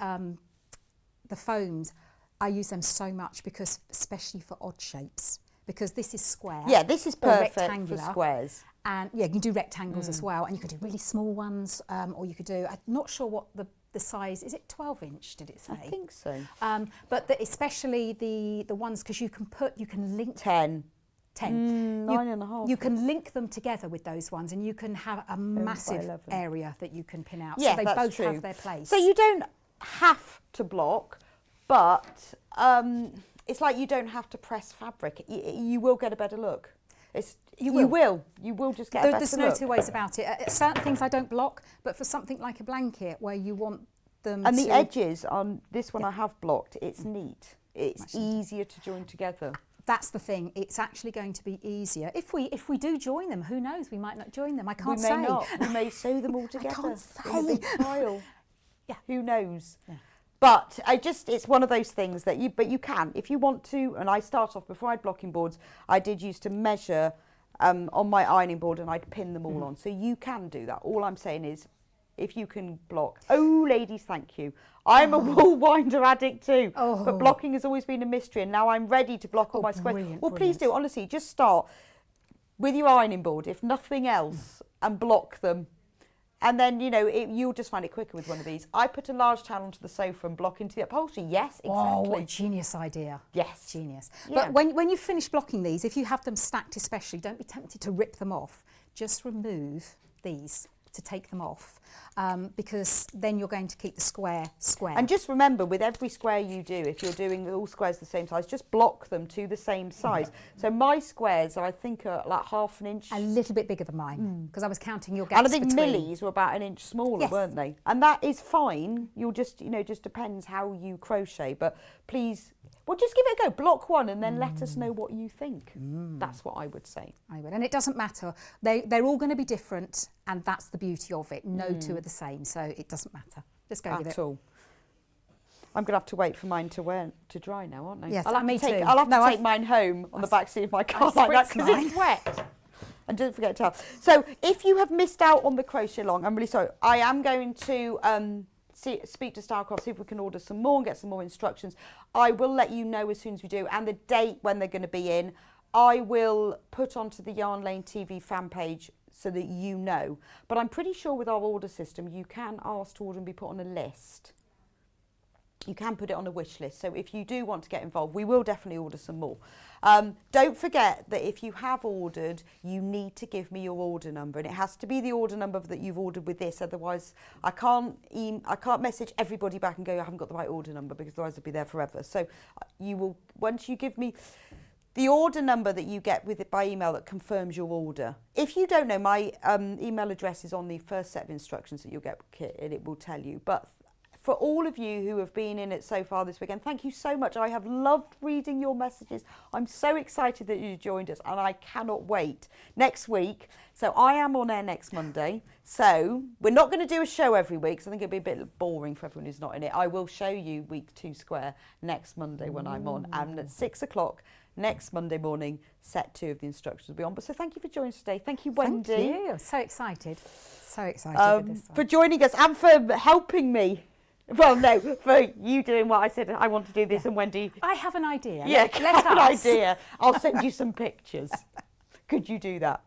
Speaker 5: foams. I use them so much, because especially for odd shapes, because this is square.
Speaker 6: Yeah, this is
Speaker 5: or
Speaker 6: perfect for
Speaker 5: rectangular.
Speaker 6: squares.
Speaker 5: And yeah, you can do rectangles as well, and you could do really small ones, or you could do, I'm not sure what the size, is it 12-inch, did it say?
Speaker 6: I think so.
Speaker 5: But especially the ones, because you can link
Speaker 6: 10.
Speaker 5: 10.
Speaker 6: 9.5.
Speaker 5: You can link them together with those ones, and you can have a massive
Speaker 6: 11.
Speaker 5: area that you can pin out.
Speaker 6: Yeah,
Speaker 5: so they
Speaker 6: that's
Speaker 5: both
Speaker 6: true.
Speaker 5: have their place.
Speaker 6: So you don't have to block, but it's like you don't have to press fabric. You will get a better look. You will just get a better
Speaker 5: There's
Speaker 6: look.
Speaker 5: no two ways about it. Certain things I don't block, but for something like a blanket where you want them
Speaker 6: And
Speaker 5: to...
Speaker 6: the edges on this one I have blocked, it's neat. It's easier to join together.
Speaker 5: That's the thing. It's actually going to be easier. If we do join them, who knows? We might not join them. I can't say.
Speaker 6: We may not. We may sew them all together.
Speaker 5: I can't say.
Speaker 6: In a big pile.
Speaker 5: Yeah.
Speaker 6: Who knows?
Speaker 5: Yeah.
Speaker 6: But it's one of those things that you can, if you want to. And I start off, before I had blocking boards, I did used to measure on my ironing board, and I'd pin them all on. So you can do that. All I'm saying is, if you can block. Oh, ladies, thank you. I'm a wool winder addict too. But blocking has always been a mystery, and now I'm ready to block all my squares.
Speaker 5: Brilliant,
Speaker 6: Well, please do. Honestly, just start with your ironing board, if nothing else, and block them. And then, you'll just find it quicker with one of these. I put a large towel onto the sofa and block into the upholstery. Yes, exactly.
Speaker 5: Oh, what a genius idea.
Speaker 6: Yes.
Speaker 5: Genius.
Speaker 6: Yeah.
Speaker 5: But when you finish blocking these, if you have them stacked especially, don't be tempted to rip them off. Just remove these to take them off, because then you're going to keep the square.
Speaker 6: And just remember, with every square you do, if you're doing all squares the same size, just block them to the same size. So my squares, I think, are like 1/2 inch.
Speaker 5: A little bit bigger than mine, because I was counting your gaps.
Speaker 6: And I think
Speaker 5: between.
Speaker 6: Millie's were about 1 inch smaller,
Speaker 5: Yes.
Speaker 6: weren't they? And that is fine. You'll just, just depends how you crochet. But please, well, just give it a go. Block one and then let us know what you think. That's what I would say.
Speaker 5: I would. And it doesn't matter. They're all going to be different, and that's the beauty of it. No two are the same, so it doesn't matter. Just go with it.
Speaker 6: At all. I'm going to have to wait for mine to dry now, aren't I?
Speaker 5: Yes,
Speaker 6: I'll have
Speaker 5: me
Speaker 6: to take,
Speaker 5: too.
Speaker 6: I'll have
Speaker 5: No,
Speaker 6: to take mine home on the back seat of my car
Speaker 5: I
Speaker 6: like that,
Speaker 5: spritzed
Speaker 6: because it's wet. And don't forget to towel. So if you have missed out on the crochet along, I'm really sorry. I am going to speak to Stylecraft, see if we can order some more and get some more instructions. I will let you know as soon as we do, and the date when they're going to be in. I will put onto the Yarn Lane TV fan page so that you know. But I'm pretty sure with our order system, you can ask to order and be put on a list. You can put it on a wish list. So if you do want to get involved, we will definitely order some more. Don't forget that if you have ordered, you need to give me your order number, and it has to be the order number that you've ordered with this. Otherwise, I can't message everybody back and go, I haven't got the right order number, because otherwise it'll be there forever. So you will, once you give me the order number that you get with it by email that confirms your order. If you don't know, my email address is on the first set of instructions that you'll get, and it will tell you. But for all of you who have been in it so far this weekend, thank you so much. I have loved reading your messages. I'm so excited that you joined us, and I cannot wait. Next week, so I am on air next Monday. So we're not going to do a show every week, because I think it'd be a bit boring for everyone who's not in it. I will show you week 2 square next Monday when I'm on, and at 6 o'clock next Monday morning, set 2 of the instructions will be on. But so thank you for joining us today. Thank you, Wendy.
Speaker 5: Thank you. I'm so excited. So excited with this one.
Speaker 6: For joining us and for helping me. Well, no, for you doing what I said. I want to do this, and Wendy.
Speaker 5: I have an idea.
Speaker 6: Yeah,
Speaker 5: Let
Speaker 6: I have an
Speaker 5: us.
Speaker 6: idea. I'll send you some pictures. Could you do that?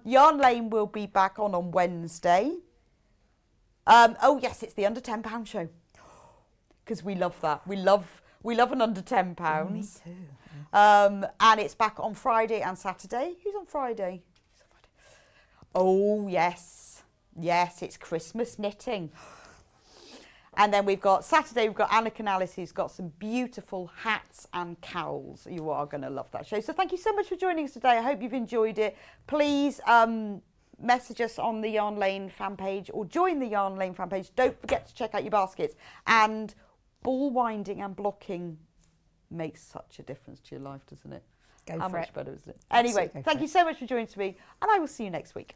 Speaker 6: Yarn Lane will be back on Wednesday. Oh yes, it's the under £10 show, because we love that. We love an under £10.
Speaker 5: Me too.
Speaker 6: And it's back on Friday and Saturday. Who's on Friday? Oh yes. Yes, it's Christmas knitting. And then we've got Saturday, we've got Anna Canales, who's got some beautiful hats and cowls. You are going to love that show. So thank you so much for joining us today. I hope you've enjoyed it. Please message us on the Yarn Lane fan page or join the Yarn Lane fan page. Don't forget to check out your baskets. And ball winding and blocking makes such a difference to your life, doesn't it?
Speaker 5: Go
Speaker 6: How
Speaker 5: for
Speaker 6: much
Speaker 5: it.
Speaker 6: better, isn't it?
Speaker 5: Absolutely
Speaker 6: Anyway,
Speaker 5: go
Speaker 6: thank
Speaker 5: for
Speaker 6: you
Speaker 5: it.
Speaker 6: so much for joining me, and I will see you next week.